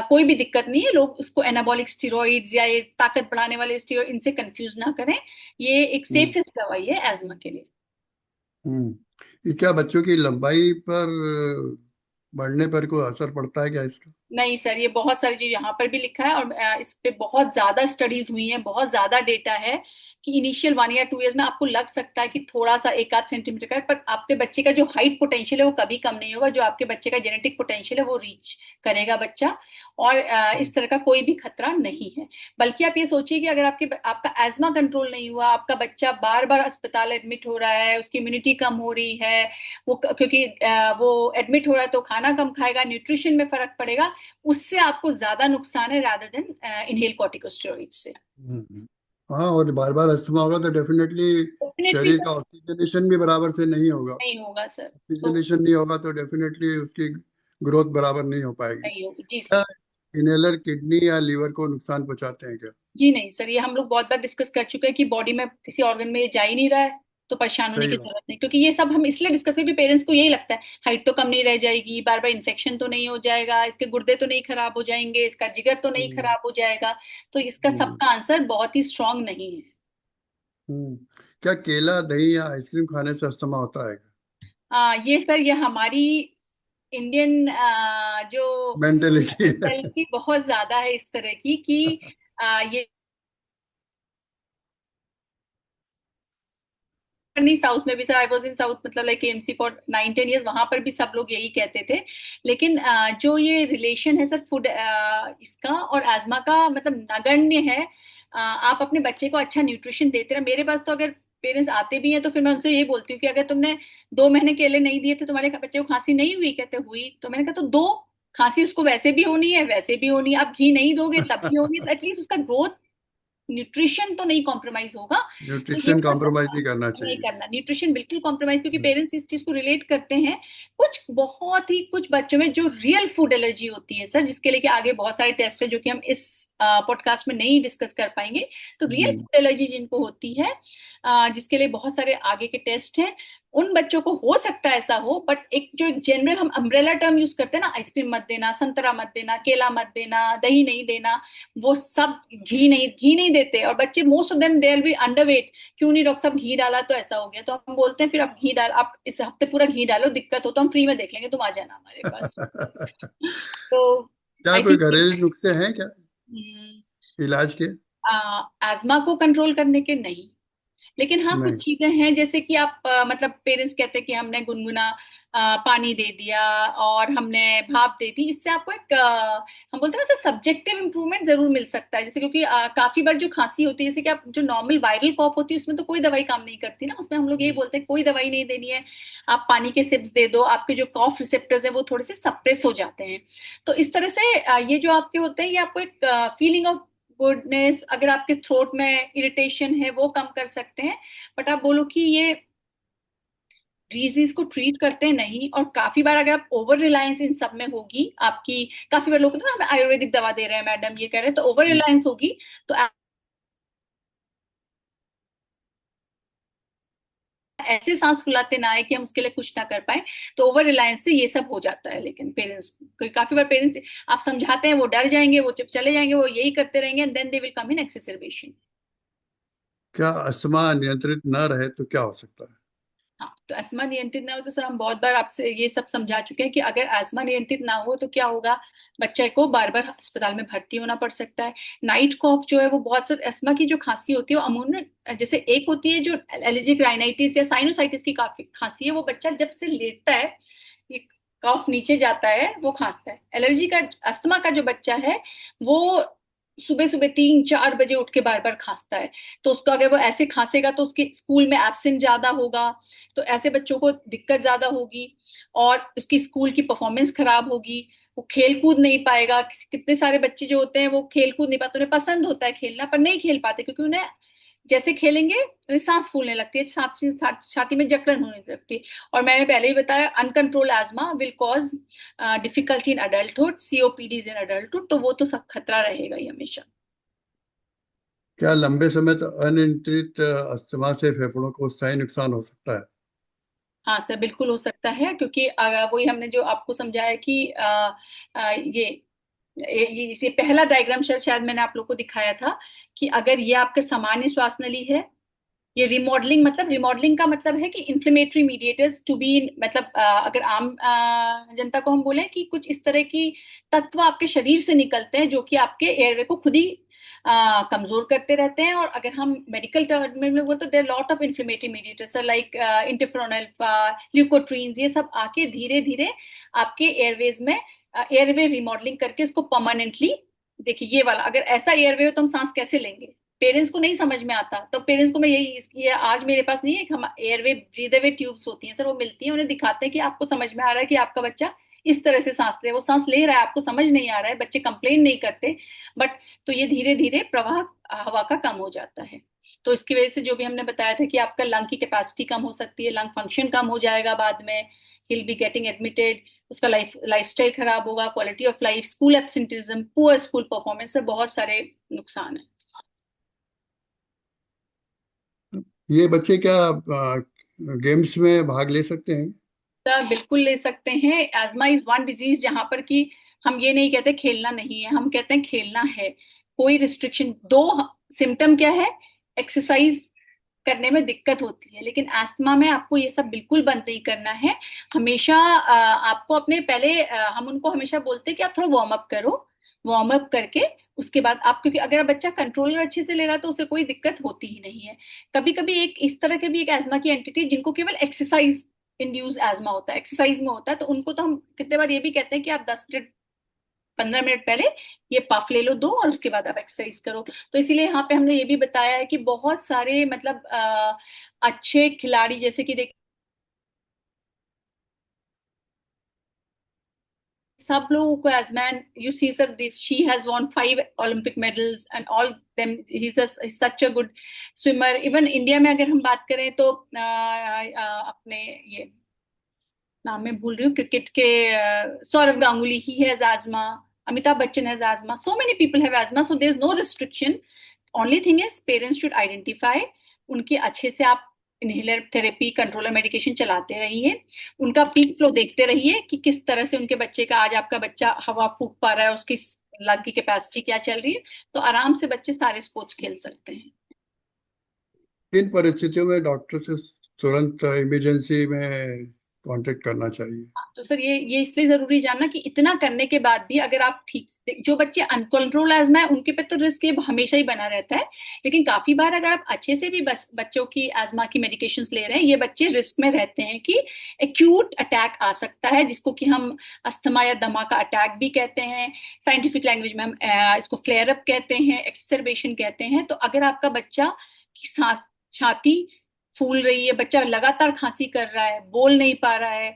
कोई भी दिक्कत नहीं है। लोग उसको एनाबॉलिक स्टेरॉइड्स या ये ताकत बढ़ाने वाले स्टेरॉइड, इनसे कंफ्यूज ना करें, ये एक हम्म। सेफेस्ट दवाई है एस्मा के लिए। हम्म। ये क्या बच्चों की लंबाई पर बढ़ने पर कोई असर पड़ता है क्या इसका? नहीं सर, ये बहुत सारी चीज यहाँ पर भी लिखा है, और इस पे बहुत ज्यादा स्टडीज हुई हैं, बहुत ज्यादा डेटा है कि इनिशियल 1 या 2 ईयर्स में आपको लग सकता है कि थोड़ा सा 1 आध सेंटीमीटर का है, पर आपके बच्चे का जो हाइट पोटेंशियल है वो कभी कम नहीं होगा, जो आपके बच्चे का जेनेटिक पोटेंशियल है वो रीच करेगा बच्चा, और इस तरह का कोई भी खतरा नहीं है। बल्कि आप ये सोचिए कि अगर आपका एस्मा कंट्रोल नहीं हुआ, आपका बच्चा बार बार अस्पताल एडमिट हो रहा है, उसकी इम्यूनिटी कम हो रही है, वो क्योंकि वो एडमिट हो रहा है तो खाना कम खाएगा, न्यूट्रिशन में फर्क पड़ेगा, उससे आपको ज्यादा नुकसान है रादर देन इनहेल कॉर्टिकोस्टेरॉइड से। हम्म। हाँ, और बार बार अस्थमा होगा तो डेफिनेटली डेफिनेटली शरीर का ऑक्सीजनेशन भी बराबर से नहीं होगा। नहीं होगा सर। तो ऑक्सीजनेशन नहीं होगा तो डेफिनेटली उसकी ग्रोथ बराबर नहीं हो पाएगी। नहीं होगी जी क्या सर। इनहेलर किडनी या लीवर को नुकसान पहुंचाते हैं क्या? जी नहीं सर, ये हम लोग बहुत बार डिस्कस कर चुके हैं कि बॉडी में किसी ऑर्गन में ये जा ही नहीं रहा है, तो परेशान होने सही की बात। जरूरत नहीं, क्योंकि ये सब हम इसलिए डिस्कस करें कि पेरेंट्स को यही लगता है हाइट तो कम नहीं रह जाएगी, बार बार इन्फेक्शन तो नहीं हो जाएगा, इसके गुर्दे तो नहीं खराब हो जाएंगे, इसका जिगर तो नहीं हम्म। खराब हो जाएगा। तो इसका हम्म। सबका आंसर बहुत ही स्ट्रांग नहीं है। हम्म। क्या केला, दही या आइसक्रीम खाने से अस्थमा होता है क्या? ये सर, ये हमारी इंडियन जो मेंटेलिटी है। मेंटेलिटी बहुत ज्यादा है इस तरह की कि ये नहीं, साउथ में भी sir, I was in south, मतलब लाइक एमसी फॉर 9-10 years, वहां पर भी सब लोग यही कहते थे। लेकिन जो ये रिलेशन है सर फूड इसका और एजमा का, मतलब नगण्य है। आप अपने बच्चे को अच्छा न्यूट्रिशन देते रहे। मेरे पास तो अगर पेरेंट्स आते भी हैं तो फिर मैं उनसे यही बोलती हूँ कि अगर तुमने 2 महीने केले नहीं दिए थे, तुम्हारे बच्चे को खांसी नहीं हुई? कहते हुई। तो मैंने कहा तो दो, खांसी उसको वैसे भी होनी है, वैसे भी होनी है, आप घी नहीं दोगे तब भी होगी, तो एटलीस्ट उसका ग्रोथ, न्यूट्रिशन तो नहीं कॉम्प्रोमाइज होगा। तो ये न्यूट्रिशन सब कॉम्प्रोमाइज नहीं करना नहीं चाहिए। करना, न्यूट्रिशन बिल्कुल कॉम्प्रोमाइज, क्योंकि हम्म। पेरेंट्स इस चीज को रिलेट करते हैं। कुछ बहुत ही कुछ बच्चों में जो रियल फूड एलर्जी होती है सर, जिसके लिए कि आगे बहुत सारे टेस्ट है जो कि हम इस पॉडकास्ट में नहीं डिस्कस कर पाएंगे। तो रियल हम्म। फूड एलर्जी जिनको होती है, जिसके लिए बहुत सारे आगे के टेस्ट हैं, उन बच्चों को हो सकता है ऐसा हो। बट एक जो जनरल हम अम्ब्रेला टर्म यूज करते हैं ना, आइसक्रीम मत देना, संतरा मत देना, केला मत देना, दही नहीं देना, वो सब, घी नहीं देते, और बच्चे most of them they will be underweight. क्यों नहीं डॉक्टर साहब, घी डाला तो ऐसा हो गया? तो हम बोलते हैं फिर आप घी डाल, आप इस हफ्ते पूरा घी डालो, दिक्कत हो तो हम फ्री में देख लेंगे, तुम आ जाना हमारे पास। तो क्या आई कोई थिंक घरेलू नुस्खे हैं क्या इलाज के? एस्मा को कंट्रोल करने के नहीं, लेकिन हाँ कुछ नहीं। चीजें हैं, जैसे कि आप मतलब पेरेंट्स कहते हैं कि हमने गुनगुना पानी दे दिया और हमने भाप दे दी, इससे आपको एक हम बोलते हैं ना सब्जेक्टिव इंप्रूवमेंट जरूर मिल सकता है। जैसे क्योंकि काफी बार जो खांसी होती है, जैसे कि आप जो नॉर्मल वायरल कॉफ होती है उसमें तो कोई दवाई काम नहीं करती ना, उसमें हम लोग यही बोलते हैं कोई दवाई नहीं देनी है, आप पानी के सिप्स दे दो, आपके जो कॉफ रिसेप्टर्स है वो थोड़े से सप्रेस हो जाते हैं। तो इस तरह से ये जो आपके होते हैं, ये आपको एक फीलिंग ऑफ गुडनेस, अगर आपके थ्रोट में इरिटेशन है वो कम कर सकते हैं। बट आप बोलो कि ये डिजीज को ट्रीट करते हैं नहीं। और काफी बार अगर आप ओवर रिलायंस इन सब में होगी आपकी, काफी बार लोग कहते हैं ना हमें आयुर्वेदिक दवा दे रहे हैं मैडम, ये कह रहे हैं, तो ओवर रिलायंस होगी तो ऐसे सांस फुलाते ना आए कि हम उसके लिए कुछ ना कर पाए। तो ओवर रिलायंस से ये सब हो जाता है। लेकिन पेरेंट्स, काफी बार पेरेंट्स आप समझाते हैं वो डर जाएंगे, वो चुप चले जाएंगे, वो यही करते रहेंगे, and then they will come in exacerbation. क्या अस्थमा नियंत्रित न रहे तो क्या हो सकता है? हाँ, तो अस्थमा नियंत्रित ना हो तो सर हम बहुत बार आपसे ये सब समझा चुके हैं कि अगर अस्थमा नियंत्रित ना हो तो क्या होगा, बच्चे को बार बार अस्पताल में भर्ती होना पड़ सकता है। नाइट कॉफ जो है वो बहुत सारे अस्थमा की जो खांसी होती है वो अमूमन, जैसे एक होती है जो एलर्जिक राइनाइटिस या साइनोसाइटिस की काफी खांसी है, वो बच्चा जब से लेटता है, ये कॉफ नीचे जाता है, वो खांसता है। एलर्जी का, अस्थमा का जो बच्चा है वो सुबह सुबह 3-4 बजे उठ के बार बार खांसता है। तो उसको अगर वो ऐसे खांसेगा तो उसके स्कूल में एब्सेंट ज्यादा होगा, तो ऐसे बच्चों को दिक्कत ज्यादा होगी और उसकी स्कूल की परफॉर्मेंस खराब होगी, वो खेल कूद नहीं पाएगा। कितने सारे बच्चे जो होते हैं वो खेल कूद नहीं पाते, उन्हें पसंद होता है खेलना पर नहीं खेल पाते, क्योंकि उन्हें जैसे खेलेंगे उन्हें सांस फूलने लगती है, छाती में जकड़न होने लगती है। और मैंने पहले ही बताया uncontrolled asthma will cause difficulty in adulthood, COPDs in adulthood, तो वो तो सब खतरा रहेगा ही हमेशा। क्या लंबे समय तक अनियंत्रित अस्थमा से फेफड़ों को स्थायी नुकसान हो सकता है? हाँ सर, बिल्कुल हो सकता है, क्योंकि वही हमने जो आपको समझाया कि ये पहला डायग्राम शायद मैंने आप लोग को दिखाया था कि अगर ये आपके सामान्य श्वास नली है, ये रिमॉडलिंग, मतलब रिमॉडलिंग का मतलब है कि इंफ्लेमेटरी मीडिएटर्स टू बी, मतलब अगर आम जनता को हम बोले कि कुछ इस तरह की तत्व आपके शरीर से निकलते हैं जो कि आपके एयरवे को खुद ही कमजोर करते रहते हैं। और अगर हम मेडिकल टर्म में बोलते तो there lot of inflammatory mediators like interferon alpha, leukotrienes, ये सब आके धीरे धीरे आपके एयरवेज में एयरवे रिमॉडलिंग करके इसको परमानेंटली, देखिए ये वाला, अगर ऐसा एयरवे हो तो हम सांस कैसे लेंगे? पेरेंट्स को नहीं समझ में आता, तो पेरेंट्स को मैं यही, इसकी आज मेरे पास नहीं है, हम एयरवे ब्रीदेवे ट्यूब्स होती हैं सर, वो मिलती हैं, उन्हें दिखाते हैं कि आपको समझ में आ रहा है कि आपका बच्चा इस तरह से सांस ले, वो सांस ले रहा है, आपको समझ नहीं आ रहा है, बच्चे कंप्लेन नहीं करते, बट तो ये धीरे धीरे प्रवाह हवा का कम हो जाता है। तो इसकी वजह से जो भी हमने बताया था कि आपका लंग की कैपेसिटी कम हो सकती है, लंग फंक्शन कम हो जाएगा, बाद में he will be getting admitted, उसका लाइफस्टाइल खराब होगा, quality of life, school absenteeism, poor school performance से बहुत सारे नुकसान है। ये बच्चे क्या गेम्स में भाग ले सकते हैं? बिल्कुल ले सकते हैं। एजमा इज वन डिजीज जहां पर कि हम ये नहीं कहते खेलना नहीं है, हम कहते हैं खेलना है। कोई रिस्ट्रिक्शन, दो सिम्टम क्या है, एक्सरसाइज करने में दिक्कत होती है, लेकिन अस्थमा में आपको ये सब बिल्कुल बंद नहीं करना है। हमेशा आपको अपने पहले हम उनको हमेशा बोलते हैं कि आप थोड़ा वार्म अप करो, वार्म अप करके उसके बाद आप, क्योंकि अगर बच्चा कंट्रोलर अच्छे से ले रहा है तो उसे कोई दिक्कत होती ही नहीं है। कभी कभी एक इस तरह के भी एक एजमा की एंटिटी जिनको केवल एक्सरसाइज इंड्यूस एजमा होता है, एक्सरसाइज में होता है, तो उनको तो हम कितने बार ये भी कहते हैं कि आप 10 मिनट 15 मिनट पहले ये पफ ले लो दो और उसके बाद आप एक्सरसाइज करो। तो इसीलिए यहाँ पे हमने ये भी बताया है कि बहुत सारे मतलब अच्छे खिलाड़ी, जैसे कि देख सब लोगों को एजमैन, you see sir this, she has won 5 Olympic medals and all them, he is such a good swimmer. Even India में अगर हम बात करें तो अपने ये नाम मैं भूल रही हूँ, क्रिकेट के Saurav Ganguly, he has asthma, Amitabh Bachchan has asthma, so many people have asthma, so there is no restriction. Only thing is parents should identify, उनकी अच्छे से आप इनहेलर थेरेपी, कंट्रोलर मेडिकेशन चलाते रहिए, उनका पीक फ्लो देखते रहिए कि किस तरह से उनके बच्चे का, आज आपका बच्चा हवा फूंक पा रहा है, उसकी लंग की कैपेसिटी क्या चल रही है, तो आराम से बच्चे सारे स्पोर्ट्स खेल सकते हैं। किन परिस्थितियों में डॉक्टर से तुरंत इमरजेंसी में कांटेक्ट करना चाहिए? तो सर ये इसलिए जरूरी जानना कि इतना करने के बाद भी अगर आप ठीक से, जो बच्चे अनकंट्रोल एजमा है उनके पे तो रिस्क ये हमेशा ही बना रहता है, लेकिन काफी बार अगर आप अच्छे से भी बस बच्चों की एजमा की मेडिकेशंस ले रहे हैं, ये बच्चे रिस्क में रहते हैं कि एक्यूट अटैक आ सकता है, जिसको कि हम अस्थमा या दमा का अटैक भी कहते हैं, साइंटिफिक लैंग्वेज में हम इसको फ्लेयर अप कहते हैं, एक्सरबेशन कहते हैं। तो अगर आपका बच्चा की छाती फूल रही है, बच्चा लगातार खांसी कर रहा है, बोल नहीं पा रहा है,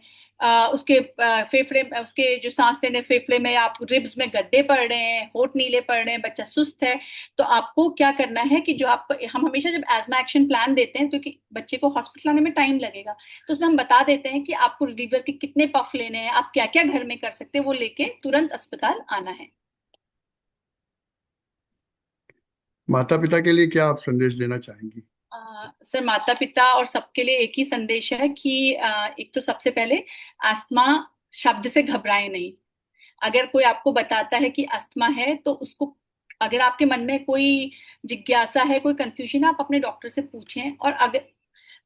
उसके फेफड़े, उसके जो सांस लेने फेफड़े में, आप रिब्स में गड्ढे पड़ रहे हैं, होंठ नीले पड़ रहे हैं, बच्चा सुस्त है, तो आपको क्या करना है कि जो आपको, हम हमेशा जब एजमा एक्शन प्लान देते हैं, क्योंकि बच्चे को हॉस्पिटल आने में टाइम लगेगा, तो उसमें हम बता देते हैं कि आपको रिलीवर के कितने पफ लेने हैं, आप क्या क्या घर में कर सकते हैं, वो लेके तुरंत अस्पताल आना है। माता पिता के लिए क्या आप संदेश देना चाहेंगी? सर माता पिता और सबके लिए एक ही संदेश है कि एक तो सबसे पहले अस्थमा शब्द से घबराए नहीं। अगर कोई आपको बताता है कि अस्थमा है तो उसको, अगर आपके मन में कोई जिज्ञासा है, कोई कंफ्यूजन है, आप अपने डॉक्टर से पूछें, और अगर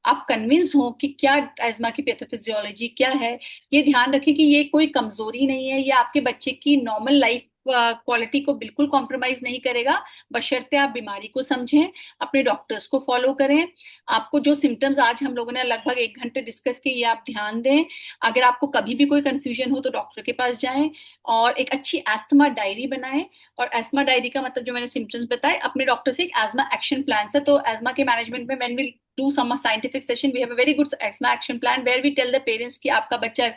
आप कन्विंस हो कि क्या एस्मा की पैथोफिजियोलॉजी क्या है, ये ध्यान रखें कि ये कोई कमजोरी नहीं है, ये आपके बच्चे की नॉर्मल लाइफ क्वालिटी को बिल्कुल कॉम्प्रोमाइज नहीं करेगा, बशर्ते आप बीमारी को समझें, अपने डॉक्टर्स को फॉलो करें। आपको जो सिम्टम्स आज हम लोगों ने लगभग 1 घंटे डिस्कस किए, ये आप ध्यान दें। अगर आपको कभी भी कोई कंफ्यूजन हो तो डॉक्टर के पास जाएं, और एक अच्छी एस्थमा डायरी बनाएं। और एस्थमा डायरी का मतलब, जो मैंने सिम्टम्स बताए, अपने डॉक्टर से एक एस्थमा एक्शन प्लान से, तो एस्थमा के मैनेजमेंट में when we do some scientific session, we have a very good asthma action plan where we tell the parents कि आपका बच्चा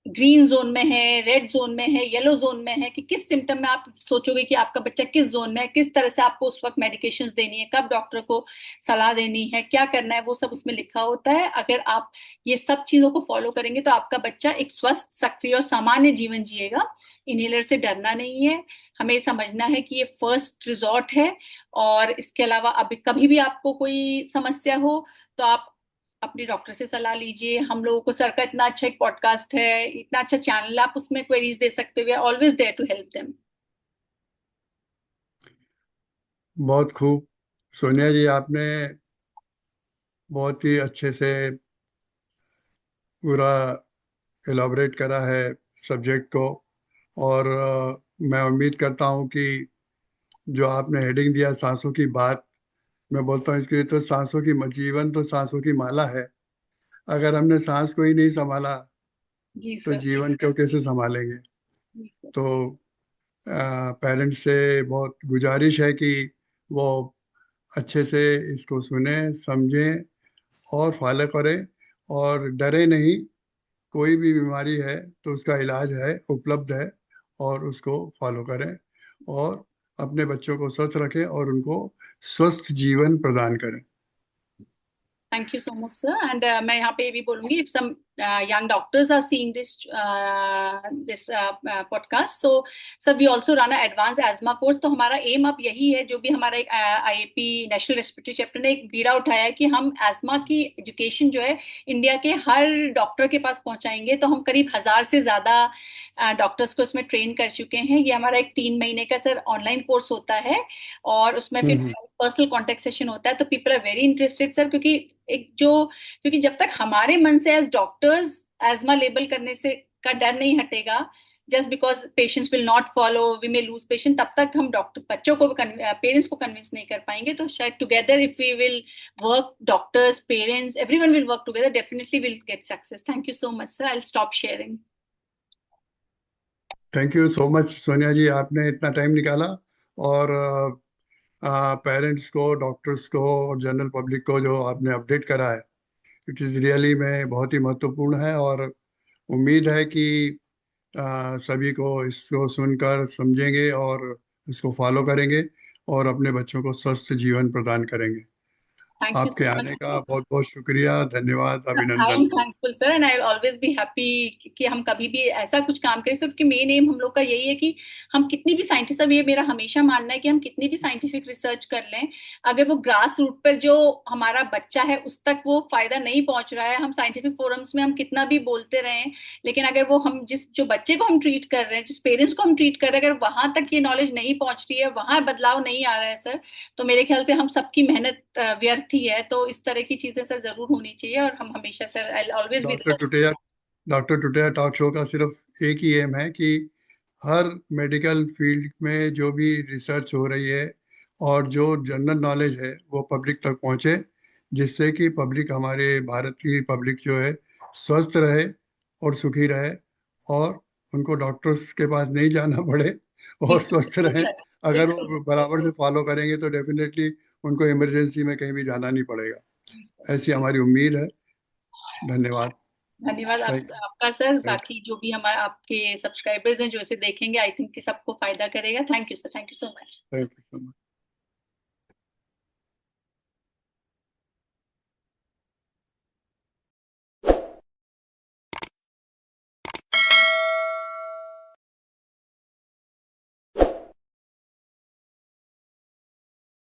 ग्रीन जोन में है, रेड जोन में है, येलो जोन में है, कि किस सिम्टम में आप सोचोगे कि आपका बच्चा किस जोन में है, किस तरह से आपको उस वक्त मेडिकेशंस देनी है, कब डॉक्टर को सलाह देनी है, क्या करना है, वो सब उसमें लिखा होता है। अगर आप ये सब चीजों को फॉलो करेंगे तो आपका बच्चा एक स्वस्थ, सक्रिय और सामान्य जीवन जिएगा। इनहेलर से डरना नहीं है, हमें समझना है कि ये फर्स्ट रिजॉर्ट है, और इसके अलावा अभी कभी भी आपको कोई समस्या हो तो आप अपने डॉक्टर से सलाह लीजिए। हम लोगों को सर का इतना अच्छा एक पॉडकास्ट है, इतना अच्छा चैनल, आप उसमें क्वेरीज दे सकते हो, we are always there to help them. बहुत खूब। सोनिया जी, आपने बहुत ही अच्छे से पूरा एलाबोरेट करा है सब्जेक्ट को। और मैं उम्मीद करता हूँ कि जो आपने हेडिंग दिया, सांसों की बात, मैं बोलता हूँ इसके लिए तो सांसों की जीवन तो सांसों की माला है। अगर हमने सांस को ही नहीं संभाला जी तो सर। जीवन को कैसे संभालेंगे? जी सर। तो पेरेंट्स से बहुत गुजारिश है कि वो अच्छे से इसको सुने, समझें और फॉलो करें, और डरे नहीं, कोई भी बीमारी है तो उसका इलाज है, उपलब्ध है, और उसको फॉलो करें और अपने बच्चों को स्वस्थ रखें और उनको स्वस्थ जीवन प्रदान करें। Thank you so much, sir. And मैं यहाँ पे ये भी बोलूंगी, if some young doctors are seeing this podcast, so sir, we also run an advanced asthma course. तो हमारा एम अब यही है, जो भी हमारा एक आईएपी नेशनल रेस्पिरेटरी चैप्टर ने एक बीड़ा उठाया है कि हम एस्मा की एजुकेशन जो है इंडिया के हर डॉक्टर के पास पहुंचाएंगे। तो हम करीब 1000 से ज्यादा डॉक्टर्स को इसमें ट्रेन कर चुके हैं। ये हमारा एक 3 महीने का सर ऑनलाइन कोर्स होता है, और उसमें फिर हम्म। पर्सनल कांटेक्ट सेशन होता है। तो people are very interested sir, क्योंकि जब तक हमारे मन से एज डॉक्टर्स एजमा लेबल करने से का डर नहीं हटेगा, just because patients will not follow, we may lose patient, तब तक हम डॉक्टर बच्चों को पेरेंट्स को कन्विंस नहीं कर पाएंगे। तो शायद together if we will work, doctors, parents, everyone will work together, definitely will get success. Thank you so much sir, I will stop sharing. Thank you so much Sonia ji, आपने इतना टाइम निकाला और पेरेंट्स को, डॉक्टर्स को और general public को जो आपने अपडेट करा है, इट इज़ रियली में बहुत ही महत्वपूर्ण है। और उम्मीद है कि सभी को इसको सुनकर समझेंगे और इसको फॉलो करेंगे और अपने बच्चों को स्वस्थ जीवन प्रदान करेंगे। थैंक यू आपके सो आने मच। का बहुत बहुत शुक्रिया, धन्यवाद, आई अभिनंदन। Am thankful sir, and I always be happy कि हम कभी भी ऐसा कुछ काम करें सर, क्योंकि मेन एम हम लोग का यही है कि हम कितनी भी साइंटिस्ट, अब ये मेरा हमेशा मानना है कि हम कितनी भी साइंटिफिक रिसर्च कर लें, अगर वो ग्रास रूट पर जो हमारा बच्चा है उस तक वो फायदा नहीं पहुंच रहा है, हम साइंटिफिक फोरम्स में हम कितना भी बोलते रहें, लेकिन अगर वो हम जो बच्चे को हम ट्रीट कर रहे हैं, जिस पेरेंट्स को हम ट्रीट कर रहे हैं, अगर वहां तक ये नॉलेज नहीं पहुंच रही है, वहां बदलाव नहीं आ रहा है सर, तो मेरे ख्याल से हम सबकी मेहनत व्यर्थ ही है। तो इस तरह की चीजें सर जरूर होनी चाहिए, और हम हमेशा sir, I always be. Doctor Tuteja doctor Tuteja talk show का सिर्फ एक ही एम है कि हर मेडिकल फील्ड में जो भी रिसर्च हो रही है और जो जनरल नॉलेज है वो पब्लिक तक पहुंचे, जिससे कि पब्लिक, हमारे भारत की पब्लिक जो है, स्वस्थ रहे और सुखी रहे, और उनको डॉक्टर्स के पास नहीं जाना पड़े जी और स्वस्थ सर, रहें। अगर बिल्कुल। वो बराबर से फॉलो करेंगे तो डेफिनेटली उनको इमरजेंसी में कहीं भी जाना नहीं पड़ेगा, ऐसी हमारी उम्मीद है। धन्यवाद। धन्यवाद थैंक यू। आपका सर। थैंक बाकी जो भी हमारे आपके सब्सक्राइबर्स हैं जो इसे देखेंगे, आई थिंक कि सबको फायदा करेगा। Thank you sir, thank you so much. You so much.